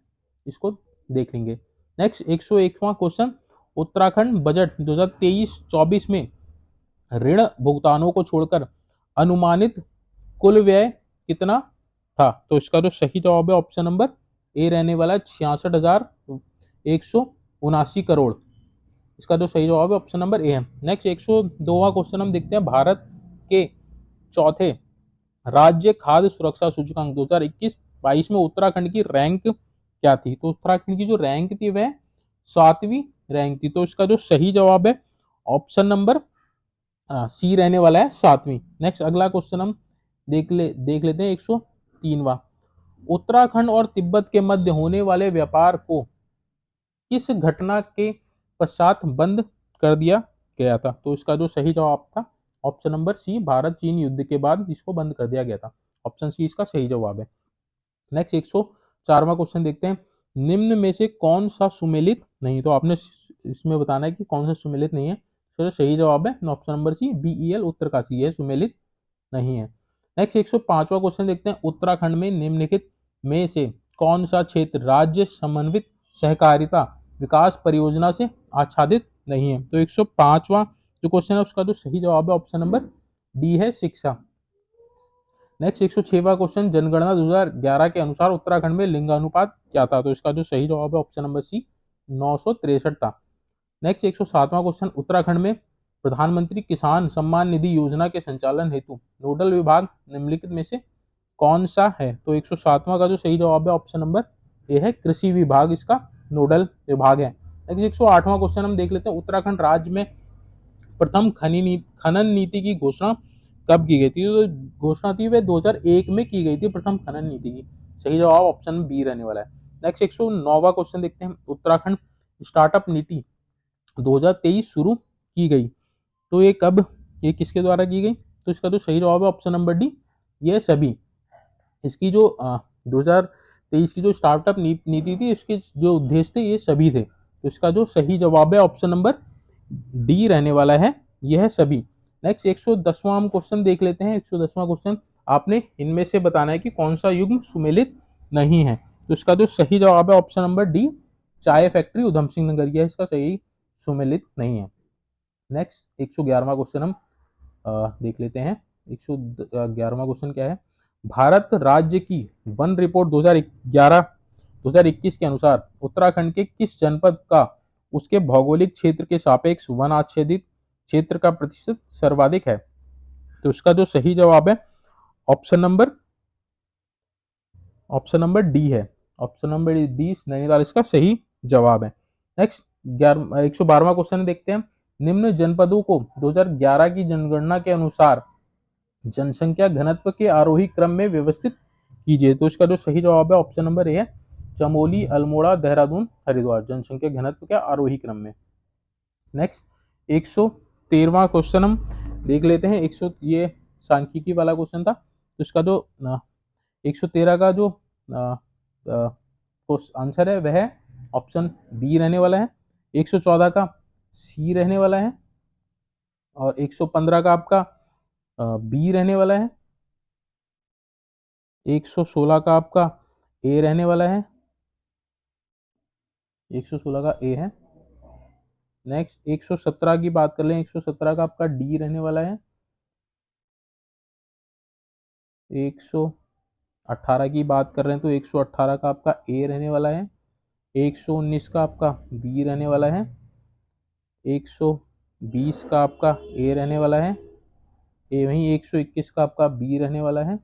इसको देख लेंगे। नेक्स्ट 101वां क्वेश्चन, उत्तराखंड बजट 2023-24 में ऋण भुगतानों को छोड़कर अनुमानित कुल व्यय कितना था? तो इसका जो सही जवाब है ऑप्शन नंबर ए रहने वाला है, 66,179 करोड़। इसका जो सही जवाब है ऑप्शन नंबर ए है। नेक्स्ट 102वां क्वेश्चन हम देखते हैं, भारत के चौथे राज्य खाद्य सुरक्षा सूचकांक 2021-22 में उत्तराखंड की रैंक क्या थी? तो उत्तराखंड की जो रैंक थी वह 7वीं रैंक थी, तो इसका जो सही जवाब है ऑप्शन नंबर सी रहने वाला है, 7वीं। नेक्स्ट अगला क्वेश्चन हम देख लेते हैं 103वां, उत्तराखंड और तिब्बत के मध्य होने वाले व्यापार को किस घटना के पश्चात बंद कर दिया गया था? तो इसका जो सही जवाब था ऑप्शन नंबर सी, भारत चीन युद्ध के बाद इसको बंद कर दिया गया था, ऑप्शन सी इसका सही जवाब है। नेक्स्ट 104वां क्वेश्चन देखते हैं, निम्न में से कौन सा सुमेलित नहीं? तो आपने इसमें बताना है कि कौन सा सुमेलित नहीं है, तो सही जवाब है option number C, BEL Uttarkashi, यह सुमेलित नहीं है। नेक्स्ट 105वां क्वेश्चन देखते हैं, उत्तराखंड में निम्नलिखित में से कौन सा क्षेत्र राज्य समन्वित सहकारिता विकास परियोजना से आच्छादित नहीं है? तो 105वां जो क्वेश्चन है उसका जो सही जवाब है ऑप्शन नंबर डी है, शिक्षा। नेक्स्ट 106वां क्वेश्चन, जनगणना 2011 के अनुसार उत्तराखंड में लिंगानुपात क्या था? तो इसका जो सही जवाब है ऑप्शन नंबर सी, 963 था। नेक्स्ट 107वां क्वेश्चन, उत्तराखंड में प्रधानमंत्री किसान सम्मान निधि योजना के संचालन हेतु नोडल विभाग निम्नलिखित में से कौन सा है? तो 107वां का जो सही जवाब है ऑप्शन नंबर ए है, कृषि विभाग इसका नोडल विभाग है। नेक्स्ट 108वां क्वेश्चन हम देख लेते हैं, उत्तराखंड राज्य में प्रथम खनन नीति की घोषणा कब की गई थी? तो घोषणा थी वह 2001 में की गई थी, प्रथम खनन नीति की। सही जवाब ऑप्शन बी रहने वाला है। नेक्स्ट 109वां क्वेश्चन देखते हैं, उत्तराखंड स्टार्टअप नीति 2023 शुरू की गई, तो ये कब, ये किसके द्वारा की गई? तो इसका जो सही जवाब है ऑप्शन नंबर डी, ये सभी। इसकी जो 2023 की जो स्टार्टअप नीति थी, इसके जो उद्देश्य थे ये सभी थे, तो इसका जो सही जवाब है ऑप्शन नंबर डी रहने वाला है, यह है सभी। नेक्स्ट 110वां क्वेश्चन देख लेते हैं। 110वां क्वेश्चन, आपने इनमें से बताना है कि कौन सा युग्म सुमेलित नहीं है, तो इसका जो सही जवाब है ऑप्शन नंबर डी, चाय फैक्ट्री उधम सिंह नगर, यह इसका सही सुमेलित नहीं है। नेक्स्ट 111वां क्वेश्चन हम देख लेते हैं। 111वां क्वेश्चन क्या है, भारत राज्य की वन रिपोर्ट 2021 के अनुसार उत्तराखंड के किस जनपद का उसके भौगोलिक क्षेत्र के सापेक्ष वन आच्छादित क्षेत्र का प्रतिशत सर्वाधिक है, तो इसका जो सही जवाब है ऑप्शन नंबर डी है। ऑप्शन नंबर डी नैनीताल इसका सही जवाब है। नेक्स्ट 112वां क्वेश्चन देखते हैं, निम्न जनपदों को 2011 की जनगणना के अनुसार जनसंख्या घनत्व के आरोही क्रम में व्यवस्थित कीजिए, तो इसका जो सही जवाब है ऑप्शन नंबर ए है, चमोली, अल्मोड़ा, देहरादून, हरिद्वार, जनसंख्या घनत्व के आरोही क्रम में। नेक्स्ट 113वां क्वेश्चन हम देख लेते हैं। ये सांख्यिकी वाला क्वेश्चन था, तो इसका जो 113 का जो आंसर है वह ऑप्शन बी रहने वाला है, 114 का सी रहने वाला है, और 115 का आपका बी रहने वाला है, 116 का आपका ए रहने वाला है, 116 का ए है। नेक्स्ट 117 की बात कर लें, 117 का आपका डी रहने वाला है, 118 की बात कर रहे हैं तो 118 का आपका ए रहने वाला है, 119 का आपका बी रहने वाला है, 120 का आपका ए रहने वाला है, वहीं 121 का आपका बी रहने वाला है,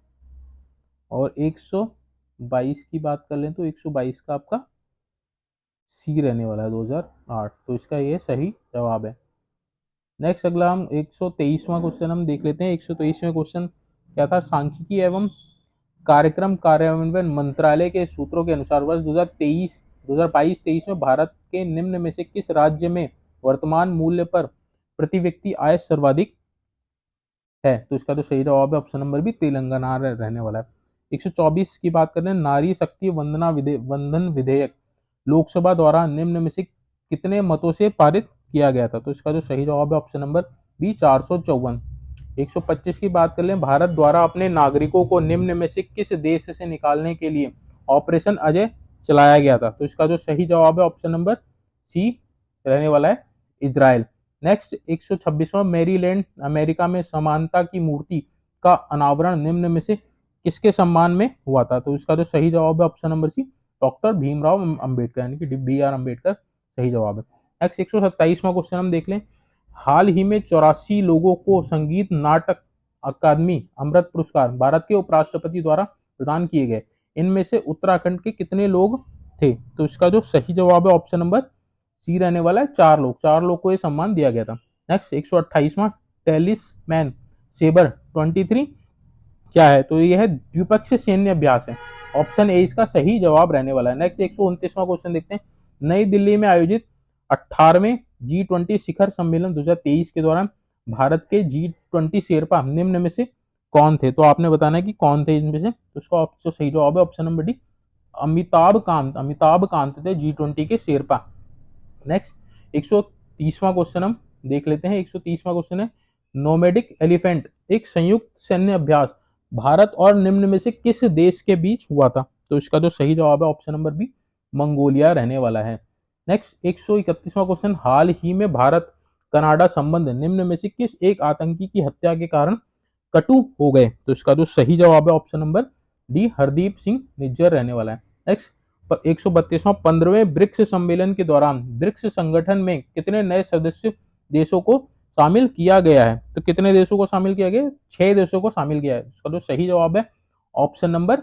और 122 की बात कर लें तो 122 का आपका सी रहने वाला है 2008, तो इसका ये सही जवाब है। नेक्स्ट अगला हम 123वां क्वेश्चन हम देख लेते हैं। 123वें क्वेश्चन क्या था, सांख्यिकी एवं कार्यक्रम कार्यान्वयन मंत्रालय के सूत्रों के अनुसार वर्ष 2022-23 में भारत के निम्न में से किस राज्य में वर्तमान मूल्य पर प्रति व्यक्ति आय सर्वाधिक है, तो इसका जो सही जवाब है ऑप्शन नंबर बी, तेलंगाना रहने वाला है। 124 की बात करें, नारी शक्ति वंदन विधेयक लोकसभा द्वारा निम्न में से कितने मतों से पारित किया गया था, तो इसका जो सही जवाब है ऑप्शन नंबर बी, 454। 125 की बात कर लें, भारत द्वारा अपने नागरिकों को निम्न में से किस देश से निकालने के लिए ऑपरेशन अजय चलाया गया था, तो इसका जो सही जवाब है ऑप्शन नंबर सी रहने वाला है, इजराइल। नेक्स्ट 126वां, मैरीलैंड अमेरिका में समानता की मूर्ति का अनावरण निम्न में से किसके सम्मान में हुआ था, तो इसका जो सही जवाब है option number C, doctor Bhimrao Ambedkar, यानी कि बी आर अम्बेडकर सही जवाब है। नेक्स्ट 127वां क्वेश्चन हम देख लें, हाल ही में 84 लोगों को संगीत नाटक अकादमी अमृत पुरस्कार भारत के उपराष्ट्रपति द्वारा प्रदान किए गए, इनमें से उत्तराखंड के कितने लोग थे, तो इसका जो सही जवाब है ऑप्शन नंबर सी रहने वाला है, 4 लोग को यह सम्मान दिया गया था। नेक्स्ट 128वां, टेलिसमैन सेबर 23 क्या है, तो यह है द्विपक्षीय सैन्य अभ्यास है, ऑप्शन ए इसका सही जवाब रहने वाला है। नेक्स्ट 129वां क्वेश्चन देखते हैं, नई दिल्ली में आयोजित 18वें G20 शिखर सम्मेलन 2023 के दौरान भारत के G20 शेरपा निम्न में से कौन थे, तो आपने बताना है कि कौन थे इनमें से, तो इसका सही जवाब है option number D, Amitabh Kant थे G20 के शेरपा। नेक्स्ट 130वां क्वेश्चन हम देख लेते हैं। 130वां क्वेश्चन है, नोमैडिक एलिफेंट एक संयुक्त सैन्य अभ्यास भारत और निम्न में से किस देश के बीच हुआ था, तो इसका जो सही जवाब है ऑप्शन नंबर बी, मंगोलिया रहने वाला है। नेक्स्ट 131वां क्वेश्चन, हाल ही में भारत कनाडा संबंध निम्न में से किस एक आतंकी की हत्या के कारण कटु हो गए, तो इसका जो सही जवाब है option number D, Hardeep Singh Nijjar रहने वाला है। नेक्स्ट 132वां, 15वें ब्रिक्स सम्मेलन के दौरान ब्रिक्स संगठन में कितने नए सदस्य देशों को शामिल किया गया है, तो कितने देशों को शामिल किया गया, 6 देशों को शामिल किया है, इसका जो सही जवाब है ऑप्शन नंबर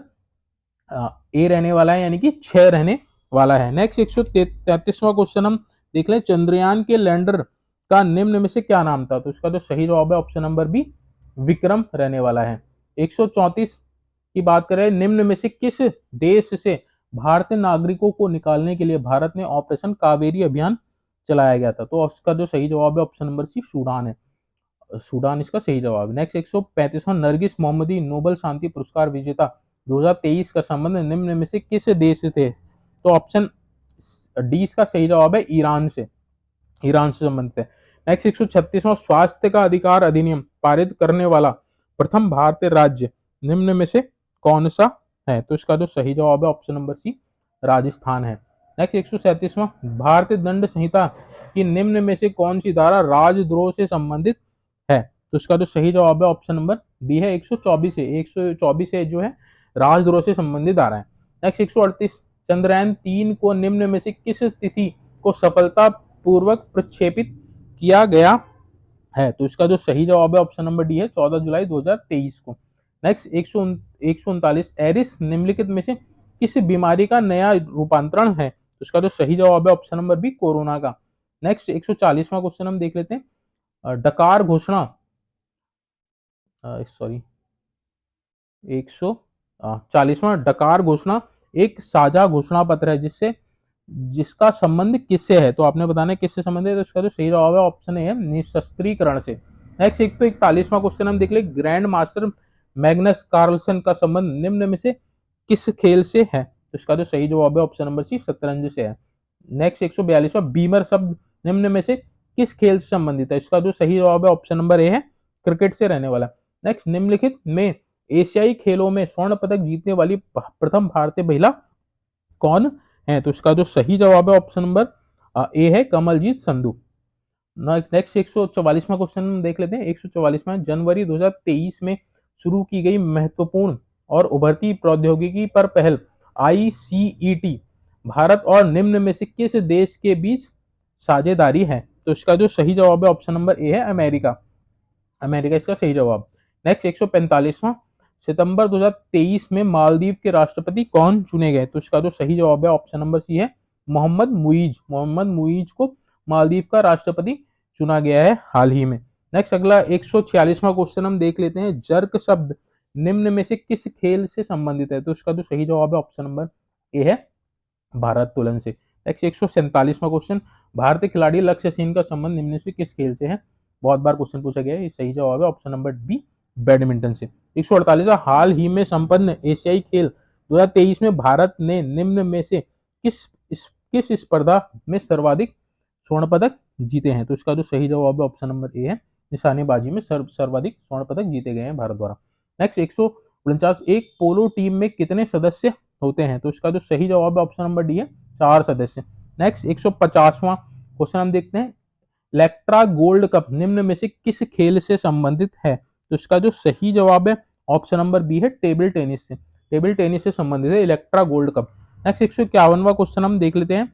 ए रहने वाला है, यानी कि 6 रहने वाला है। नेक्स्ट 133वां क्वेश्चन हम देख लें, चंद्रयान के लैंडर का निम्न में से क्या नाम था, तो इसका जो सही जवाब है ऑप्शन नंबर बी, विक्रम रहने वाला है। 134 की बात करें, निम्न में से किस देश से भारतीय नागरिकों को निकालने के लिए भारत में ऑपरेशन कावेरी अभियान चलाया गया था? तो उसका जो सही जवाब है ऑप्शन नंबर सी, सूडान है। सूडान इसका सही जवाब है। नेक्स्ट 135वां नरगिस मोहम्मदी नोबेल शांति पुरस्कार विजेता 2023 का संबंध निम्न में से किस देश से थे? तो ऑप्शन डी इसका सही जवाब है, ईरान से। ईरान से संबंधित है। नेक्स्ट 136वां स्वास्थ्य का अधिकार अधिनियम पारित करने वाला प्रथम भारतीय राज्य निम्न में से कौन सा है? तो इसका जो सही जवाब है ऑप्शन नंबर सी, राजस्थान है। नेक्स्ट 137वां भारतीय दंड संहिता की निम्न में से कौन सी धारा राजद्रोह से संबंधित है? तो इसका जो सही जवाब है ऑप्शन नंबर डी है, 124 है। 124 है जो है राजद्रोह से संबंधित धारा है। नेक्स्ट 138 चंद्रयान-3 को निम्न में से किस तिथि को सफलता पूर्वक प्रक्षेपित किया गया है? तो इसका जो सही जवाब है ऑप्शन नंबर डी है, 14 जुलाई 2023 को। नेक्स्ट 139 एरिस निम्नलिखित में से किस बीमारी का नया रूपांतरण है? तो इसका जो सही जवाब है ऑप्शन नंबर बी, कोरोना का। नेक्स्ट 140वां क्वेश्चन हम देख लेते हैं। डकार घोषणा, सॉरी 140वां डकार घोषणा एक साझा घोषणा पत्र है जिसका संबंध किससे है? तो आपने बताना है किससे संबंध है। तो इसका जो सही जवाब है ऑप्शन ए है, निशस्त्रीकरण से। नेक्स्ट 141वां क्वेश्चन हम देख ले, ग्रैंड मास्टर मैग्नस कार्लसन का संबंध निम्न में से किस खेल से है? तो इसका जो सही जवाब है ऑप्शन नंबर सी, शतरंज से है। नेक्स्ट 142वां बीमर शब्द निम्न में से किस खेल से संबंधित है? इसका जो सही जवाब है ऑप्शन नंबर ए है, क्रिकेट से रहने वाला। नेक्स्ट निम्नलिखित में एशियाई खेलों में स्वर्ण पदक जीतने वाली प्रथम भारतीय महिला कौन है? तो इसका जो सही जवाब है ऑप्शन नंबर ए है, कमलजीत संधू। नेक्स्ट 144वां क्वेश्चन देख लेते हैं। 144वां जनवरी 2023 में शुरू की गई महत्वपूर्ण और उभरती प्रौद्योगिकी पर पहल ICET भारत और निम्न में से किस देश के बीच साझेदारी है? तो इसका जो सही जवाब है ऑप्शन नंबर ए है, अमेरिका। अमेरिका इसका सही जवाब। नेक्स्ट 145वां सितंबर 2023 में मालदीव के राष्ट्रपति कौन चुने गए? तो इसका जो सही जवाब है ऑप्शन नंबर सी है, मोहम्मद मुईज। मोहम्मद मुईज को मालदीव का राष्ट्रपति चुना गया है हाल ही में। नेक्स्ट अगला 146वां क्वेश्चन हम देख लेते हैं। जर्क शब्द निम्न में से किस खेल से संबंधित है? तो इसका जो सही जवाब है ऑप्शन नंबर ए है, भारोत्तोलन से। नेक्स्ट 147वां क्वेश्चन, भारतीय खिलाड़ी लक्ष्य सेन का संबंध निम्न से किस खेल से है? बहुत बार क्वेश्चन पूछा गया है, सही जवाब है ऑप्शन नंबर बी, बैडमिंटन से। 148वां हाल ही में संपन्न एशियाई खेल 2023 में भारत ने निम्न में से किस स्पर्धा में सर्वाधिक स्वर्ण पदक जीते हैं? तो इसका जो सही जवाब है ऑप्शन नंबर ए है, निशानेबाजी में सर्वाधिक स्वर्ण पदक जीते गए हैं भारत द्वारा। नेक्स्ट 149 एक पोलो टीम में कितने सदस्य होते हैं? तो इसका जो सही जवाब है ऑप्शन नंबर डी है, 4 सदस्य। नेक्स्ट 150वां क्वेश्चन हम देखते हैं। इलेक्ट्रा गोल्ड कप निम्न में से किस खेल से संबंधित है? तो इसका जो सही जवाब है ऑप्शन नंबर बी है, टेबल टेनिस से। टेबल टेनिस से संबंधित है इलेक्ट्रा गोल्ड कप। नेक्स्ट 151वां क्वेश्चन हम देख लेते हैं।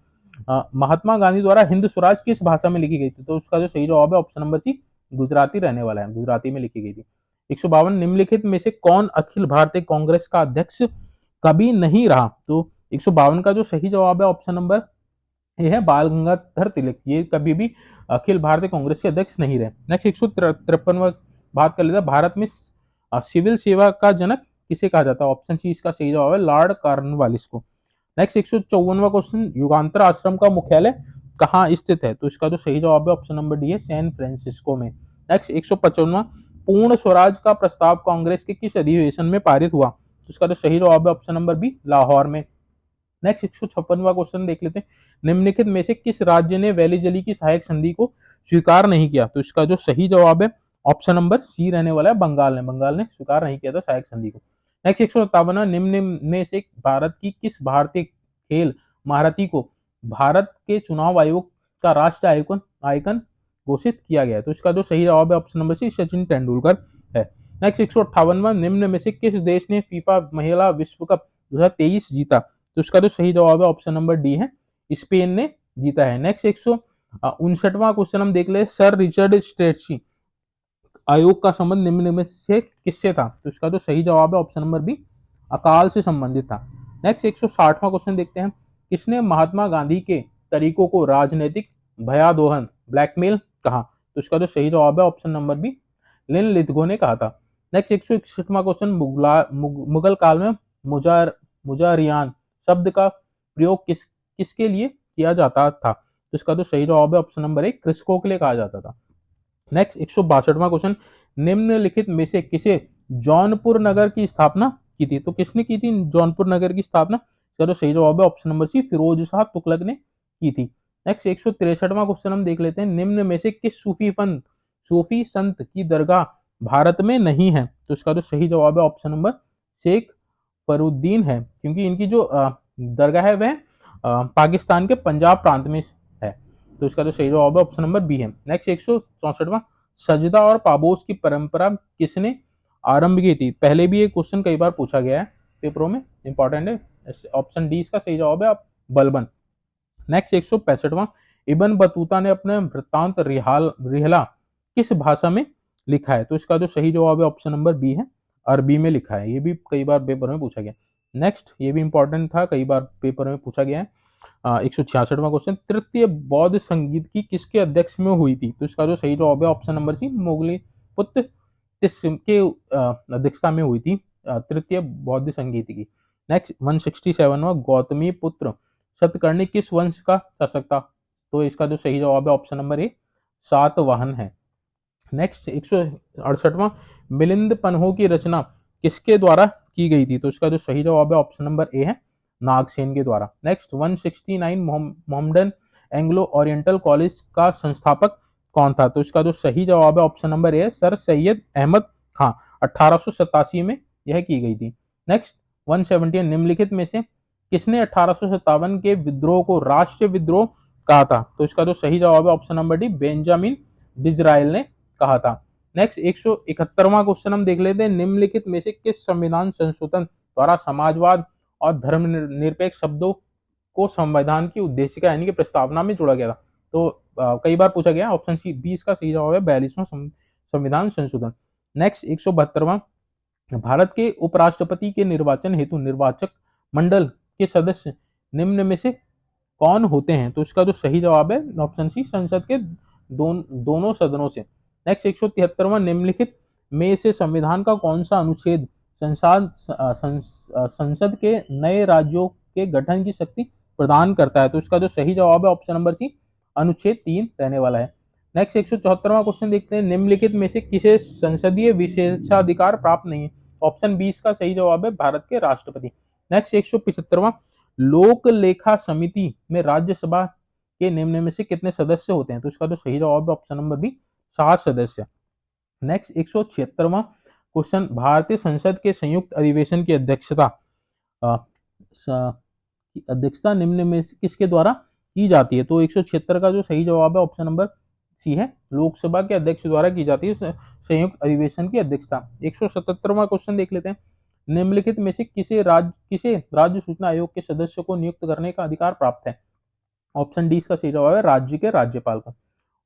महात्मा गांधी द्वारा हिंद स्वराज किस भाषा में लिखी गई थी? तो उसका जो सही जवाब है ऑप्शन नंबर सी, गुजराती रहने वाला है, गुजराती में लिखी गई थी। 152 निम्नलिखित में से कौन अखिल भारतीय कांग्रेस का अध्यक्ष कभी नहीं रहा? तो 152 का जो सही जवाब है ऑप्शन नंबर ए है, बाल गंगाधर तिलक। ये कभी भी अखिल भारतीय कांग्रेस के अध्यक्ष नहीं रहे। नेक्स्ट 153वां बात कर लेते हैं। भारत में सिविल सेवा का जनक किसे कहा जाता है? ऑप्शन सी इसका सही जवाब है, लॉर्ड कॉर्नवालिस को। नेक्स्ट 154वां क्वेश्चन, युगांतर आश्रम का मुख्यालय कहाँ स्थित है? तो इसका जो सही जवाब है ऑप्शन नंबर डी है, सैन फ्रांसिस्को में। नेक्स्ट 155वां पूर्ण स्वराज का प्रस्ताव कांग्रेस के किस अधिवेशन में पारित हुआ? तो इसका जो सही जवाब है ऑप्शन नंबर बी, लाहौर में। नेक्स्ट 156वां क्वेश्चन देख लेते हैं। निम्नलिखित में से किस राज्य ने वैली जली की सहायक संधि को स्वीकार नहीं किया? तो इसका जो सही जवाब है ऑप्शन नंबर सी रहने वाला है, बंगाल ने स्वीकार नहीं किया था सहायक संधि को। नेक्स्ट 157 निम्न में से भारत की किस भारतीय खेल महारथी को भारत के चुनाव आयोग का राष्ट्रीय आइकन घोषित किया गया है? तो इसका जो सही जवाब है option number C, Sachin Tendulkar है। नेक्स्ट 158वां निम्न में से किस देश ने फीफा महिला विश्व कप 2023 जीता? तो इसका जो सही जवाब है ऑप्शन नंबर डी है, स्पेन ने जीता है। नेक्स्ट 159वां क्वेश्चन हम देख ले, सर रिचर्ड स्ट्रेटजी आयोग का संबंध निम्न में से किससे था? तो इसका जो सही जवाब है ऑप्शन नंबर बी, अकाल से संबंधित था। नेक्स्ट 160वां क्वेश्चन देखते हैं। किसने महात्मा गांधी के तरीकों को राजनीतिक भयादोहन ब्लैकमेल कहा? तो इसका जो सही जवाब है ऑप्शन नंबर बी, लिन लिथगो ने कहा था। नेक्स्ट 161वां क्वेश्चन, मुगल काल में मुजारियान शब्द का प्रयोग किसके लिए किया जाता था? तो इसका जो सही जवाब है ऑप्शन नंबर 1, कृषकों के लिए कहा जाता था। नेक्स्ट 162वां क्वेश्चन, निम्नलिखित में से किसे जौनपुर नगर की स्थापना की थी? तो किसने की थी जौनपुर नगर की स्थापना? इसका जो सही जवाब है option number C, Firoz Shah Tughlaq ने की थी। नेक्स्ट 163वां क्वेश्चन हम देख लेते हैं, निम्न में से किस सूफी संत की दरगाह भारत में नहीं है? तो इसका जो सही जवाब है ऑप्शन नंबर शेख फरुद्दीन है, क्योंकि इनकी जो दरगाह है वह पाकिस्तान के पंजाब प्रांत में है। तो इसका जो सही जवाब है ऑप्शन नंबर बी है। नेक्स्ट 164वां, सजदा और पाबोस की परंपरा किसने आरंभ की थी? पहले भी ये क्वेश्चन कई बार पूछा गया है पेपरों में, इंपॉर्टेंट है। ऑप्शन डी इसका सही जवाब है बलबन। नेक्स्ट 165वां, इब्न बतूता ने अपने वृत्तांत रिहला किस भाषा में लिखा है? तो इसका जो सही जवाब है ऑप्शन नंबर बी है, अरबी में लिखा है। ये भी कई बार पेपर में पूछा गया। नेक्स्ट, ये भी इंपॉर्टेंट था, कई बार पेपर में पूछा गया है। 166वां क्वेश्चन, तृतीय बौद्ध संगीत की किसके अध्यक्ष में हुई थी? तो इसका जो सही जवाब है ऑप्शन नंबर सी, मोगली पुत्र के अध्यक्षता में हुई थी तृतीय बौद्ध संगीत की। नेक्स्ट 167वां, गौतमी पुत्र सतकर्णी किस वंश का शासक था? तो इसका जो सही जवाब है ऑप्शन नंबर ए, सातवाहन है। नेक्स्ट 168वां, मिलिंद पन्हों की रचना किसके द्वारा की गई थी? तो इसका जो सही जवाब है ऑप्शन नंबर ए है, नागसेन के द्वारा। Next 169, Mohammedan Anglo oriental college का संस्थापक कौन था? तो इसका जो सही जवाब है option number A, sir Syed Ahmad Khan. 1887 में यह की गई थी। नेक्स्ट 170, निम्नलिखित में से किसने 1857 के विद्रोह को राष्ट्रीय विद्रोह कहा था? तो इसका जो सही जवाब है ऑप्शन नंबर डी, बेंजामिन डिजराइल ने कहा था। नेक्स्ट 171वां क्वेश्चन हम देख लेते हैं, निम्नलिखित में से किस संविधान संशोधन द्वारा समाजवाद और धर्मनिरपेक्ष शब्दों को संविधान की उद्देशिका यानी कि प्रस्तावना में जोड़ा गया था? तो कई बार पूछा गया। ऑप्शन सी, 20 का सही जवाब है 42वां संविधान संशोधन। नेक्स्ट 172वां, भारत के उपराष्ट्रपति के निर्वाचन हेतु निर्वाचक मंडल के सदस्य निम्न में से कौन होते हैं? तो इसका जो सही जवाब है ऑप्शन सी, संसद के दोनों सदनों से। नेक्स्ट 173वां, निम्नलिखित में से संविधान का कौन सा अनुच्छेद संसद के नए राज्यों के गठन की शक्ति प्रदान करता है? तो इसका जो सही जवाब है ऑप्शन नंबर सी, अनुच्छेद 3 रहने वाला है। नेक्स्ट 174वां क्वेश्चन देखते हैं, निम्नलिखित में से किसे संसदीय विशेषाधिकार प्राप्त नहीं है? ऑप्शन 20 का सही जवाब है भारत के राष्ट्रपति। नेक्स्ट 175वां, लोक लेखा समिति में राज्यसभा के निम्न में से कितने सदस्य होते हैं? तो इसका जो सही जवाब है ऑप्शन नंबर बी, 7 सदस्य। नेक्स्ट 176वां क्वेश्चन, भारतीय संसद के संयुक्त अधिवेशन की अध्यक्षता निम्न में से किसके द्वारा की जाती है? तो 176 का जो सही जवाब है ऑप्शन नंबर सी है, लोकसभा के अध्यक्ष द्वारा की जाती है संयुक्त अधिवेशन की अध्यक्षता। 177वां क्वेश्चन देख लेते हैं, निम्नलिखित में से किसे राज्य सूचना आयोग के सदस्य को नियुक्त करने का अधिकार प्राप्त है? ऑप्शन डी इसका सही जवाब है, राज्य के राज्यपाल को।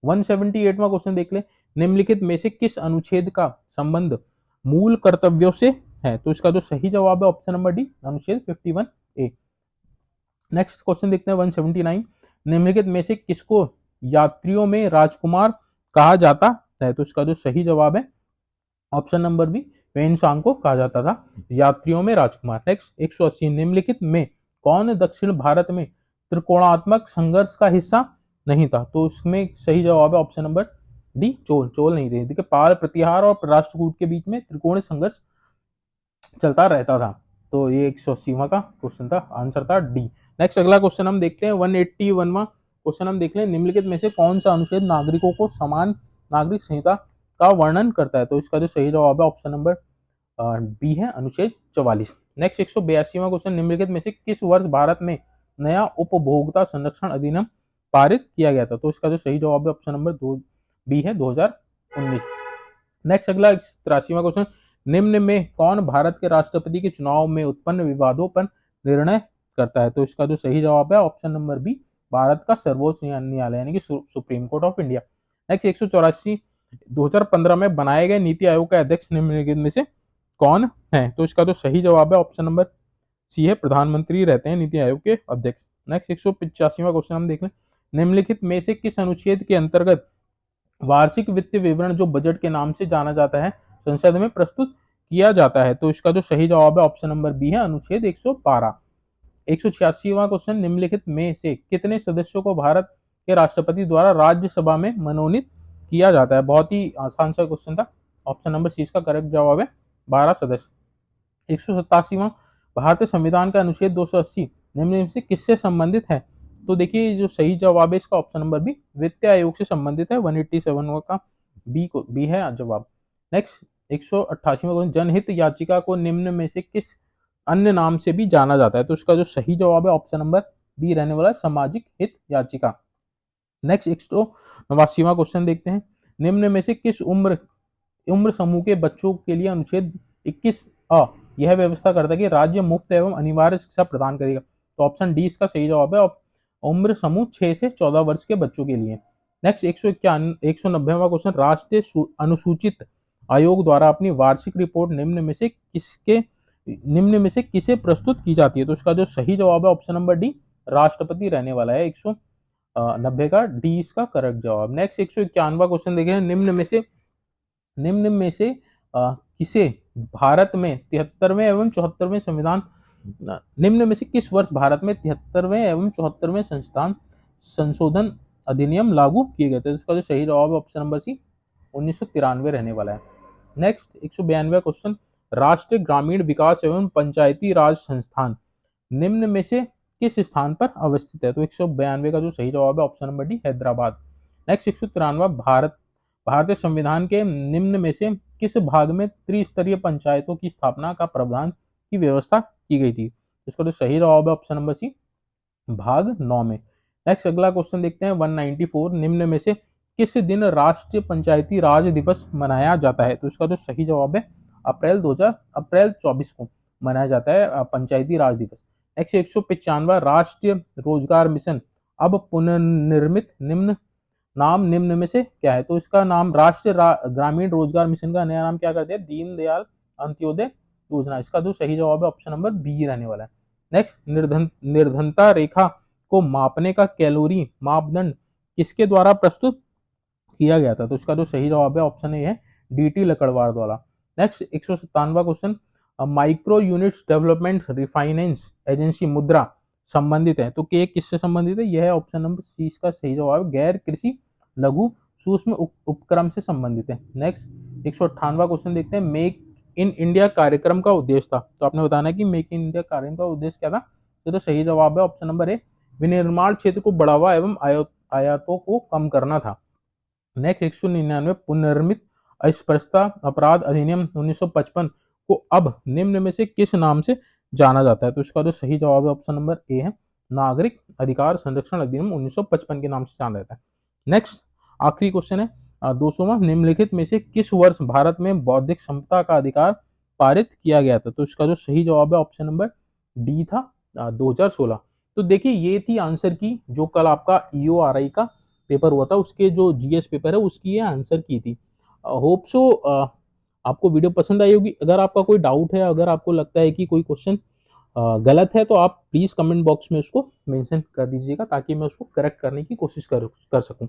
178वां क्वेश्चन देख ले, निम्नलिखित में से किस अनुच्छेद का संबंध मूल कर्तव्यों से है? तो इसका जो सही जवाब है ऑप्शन नंबर डी, अनुच्छेद 51A। नेक्स्ट क्वेश्चन देखते हैं 179, निम्नलिखित में से किसको यात्रियों में राजकुमार कहा जाता है? तो इसका जो सही जवाब है ऑप्शन नंबर बी, वेनसांग को कहा जाता था यात्रियों में राजकुमार। नेक्स्ट 180, निम्नलिखित में कौन दक्षिण भारत में त्रिकोणात्मक संघर्ष का हिस्सा नहीं था? तो इसमें सही जवाब है ऑप्शन नंबर डी, चोल नहीं थे। देखिए, पाल प्रतिहार और राष्ट्रकूट के बीच में त्रिकोणीय संघर्ष चलता रहता था। तो ये 180वां का क्वेश्चन था, आंसर था डी। नेक्स्ट अगला क्वेश्चन हम देखते हैं 181वां क्वेश्चन हम देख लें, निम्नलिखित में से कौन सा अनुच्छेद नागरिकों को समान नागरिक संहिता का वर्णन करता है? तो इसका जो सही जवाब है ऑप्शन नंबर बी है, अनुच्छेद 44। नेक्स्ट 182वां क्वेश्चन, निम्नलिखित में से किस वर्ष भारत में नया उपभोक्ता संरक्षण अधिनियम पारित किया गया था? तो इसका जो सही जवाब है ऑप्शन नंबर बी है, 2019। नेक्स्ट अगला 83वां क्वेश्चन, निम्न में कौन भारत के राष्ट्रपति के चुनाव में उत्पन्न विवादों पर निर्णय करता है? तो इसका जो सही जवाब है ऑप्शन नंबर बी, भारत का सर्वोच्च न्यायालय यानी कि supreme court of India. Next 184, 2015 में बनाए गए नीति आयोग का अध्यक्ष निम्नलिखित में से कौन है? तो इसका जो सही जवाब है ऑप्शन नंबर सी है, प्रधानमंत्री रहते हैं नीति आयोग के अध्यक्ष। नेक्स्ट 185वां क्वेश्चन हम देख लें, निम्नलिखित में से किस अनुच्छेद के अंतर्गत वार्षिक वित्तीय विवरण जो बजट के नाम से जाना जाता है संसद में प्रस्तुत किया जाता है? तो इसका जो सही जवाब है ऑप्शन नंबर बी है, अनुच्छेद 112। 186वां क्वेश्चन, निम्नलिखित में से कितने सदस्यों को भारत के राष्ट्रपति द्वारा राज्यसभा में मनोनीत किया जाता है? बहुत ही आसान सा क्वेश्चन था। ऑप्शन नंबर सी इसका करेक्ट जवाब है 12 सदस्य। 187वां, भारतीय संविधान का अनुच्छेद 280 निम्न में से किससे संबंधित है? तो देखिए जो सही जवाब है इसका ऑप्शन नंबर बी, वित्त आयोग से संबंधित है। 187 का बी है जवाब। नेक्स्ट 188वां क्वेश्चन, जनहित याचिका को निम्न में से किस अन्य नाम से भी जाना जाता है? तो इसका जो सही जवाब है ऑप्शन नंबर बी रहने वाला है, सामाजिक हित याचिका। नेक्स्ट 189वां क्वेश्चन देखते हैं, निम्न में से किस उम्र समूह के बच्चों के लिए अनुच्छेद 21 अ यह व्यवस्था करता है कि राज्य मुफ्त एवं अनिवार्य शिक्षा प्रदान करेगा? तो ऑप्शन डी इसका सही जवाब है, उम्र समूह 6 से 14 वर्ष के बच्चों के लिए। नेक्स्ट 190वां क्वेश्चन, राष्ट्रीय अनुसूचित आयोग द्वारा अपनी वार्षिक रिपोर्ट निम्न में से किसे प्रस्तुत की जाती है? तो इसका जो सही जवाब है ऑप्शन नंबर डी, राष्ट्रपति रहने वाला है। 190 का डी इसका करेक्ट जवाब। नेक्स्ट 191वां क्वेश्चन देखें, निम्न में से किसे भारत में 73वें एवं 74वें संविधान निम्न में से किस वर्ष भारत में 73वें एवं 74वें संविधान संशोधन अधिनियम लागू किए गए थे? इसका जो सही जवाब है ऑप्शन नंबर सी, 1993 रहने वाला है। नेक्स्ट 192वां क्वेश्चन, राष्ट्रीय ग्रामीण विकास एवं पंचायती राज संस्थान निम्न में से किस स्थान पर अवस्थित है? तो 192 का जो सही जवाब है option number D, Hyderabad. Next 193वां, भारतीय संविधान के निम्न में से किस भाग में त्रिस्तरीय पंचायतों की स्थापना का प्रावधान की व्यवस्था की गई थी? इसका जो सही जवाब है ऑप्शन नंबर सी, भाग 9 में। नेक्स्ट अगला क्वेश्चन देखते हैं 194, निम्न में से किस दिन राष्ट्रीय पंचायती राज दिवस मनाया जाता है? तो इसका जो सही जवाब है अप्रैल 24 को मनाया जाता है पंचायती राज दिवस। नेक्स्ट 195, राष्ट्रीय रोजगार मिशन अब पुनर्निर्मित निम्न में से क्या है? तो इसका नाम राष्ट्रीय ग्रामीण रोजगार मिशन का नया नाम क्या कर दिया? दीनदयाल अंत्योदय योजना। इसका जो सही जवाब है ऑप्शन नंबर बी रहने वाला है। नेक्स्ट निर्धनता रेखा को मापने का कैलोरी मापदंड किसके द्वारा प्रस्तुत किया गया था? तो इसका जो सही जवाब है ऑप्शन ए है, डीटी लकड़वार द्वारा। नेक्स्ट 197वां question, micro units development refinance agency Mudra संबंधित है? तो के किससे संबंधित है? यह है ऑप्शन नंबर सी इसका सही जवाब है, गैर कृषि लघु सूक्ष्म उपक्रम से संबंधित है। नेक्स्ट 198वां क्वेश्चन देखते हैं, मेक इन इंडिया कार्यक्रम का उद्देश्य था? तो आपने बताना कि मेक इन इंडिया कार्यक्रम का उद्देश्य क्या था? तो सही जवाब है ऑप्शन नंबर ए, विनिर्माण क्षेत्र को बढ़ावा एवं आयातों को कम करना था। नेक्स्ट 199, पुनर्निर्मित अस्पृश्यता अपराध अधिनियम 1955 को अब निम्न में से किस नाम से जाना जाता है? तो इसका जो सही जवाब है ऑप्शन नंबर ए है, नागरिक अधिकार संरक्षण अधिनियम 1955 के नाम से जाना जाता है। नेक्स्ट आखिरी क्वेश्चन है 200वां, निम्नलिखित में से किस वर्ष भारत में बौद्धिक संपदा का अधिकार पारित किया गया था? तो इसका जो सही जवाब है ऑप्शन नंबर डी था, 2016। तो देखिए ये थी आंसर की, जो कल आपका EORI का पेपर हुआ था उसके जो जीएस पेपर है उसकी ये आंसर की थी। होप सो आपको वीडियो पसंद आई होगी। अगर आपका कोई डाउट है, अगर आपको लगता है कि कोई क्वेश्चन गलत है, तो आप प्लीज़ कमेंट बॉक्स में उसको मेंशन कर दीजिएगा ताकि मैं उसको करेक्ट करने की कोशिश कर सकूं।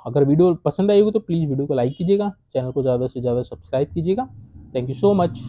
अगर वीडियो पसंद आई होगी तो प्लीज़ वीडियो को लाइक कीजिएगा, चैनल को ज़्यादा से ज़्यादा सब्सक्राइब कीजिएगा। Thank you so much.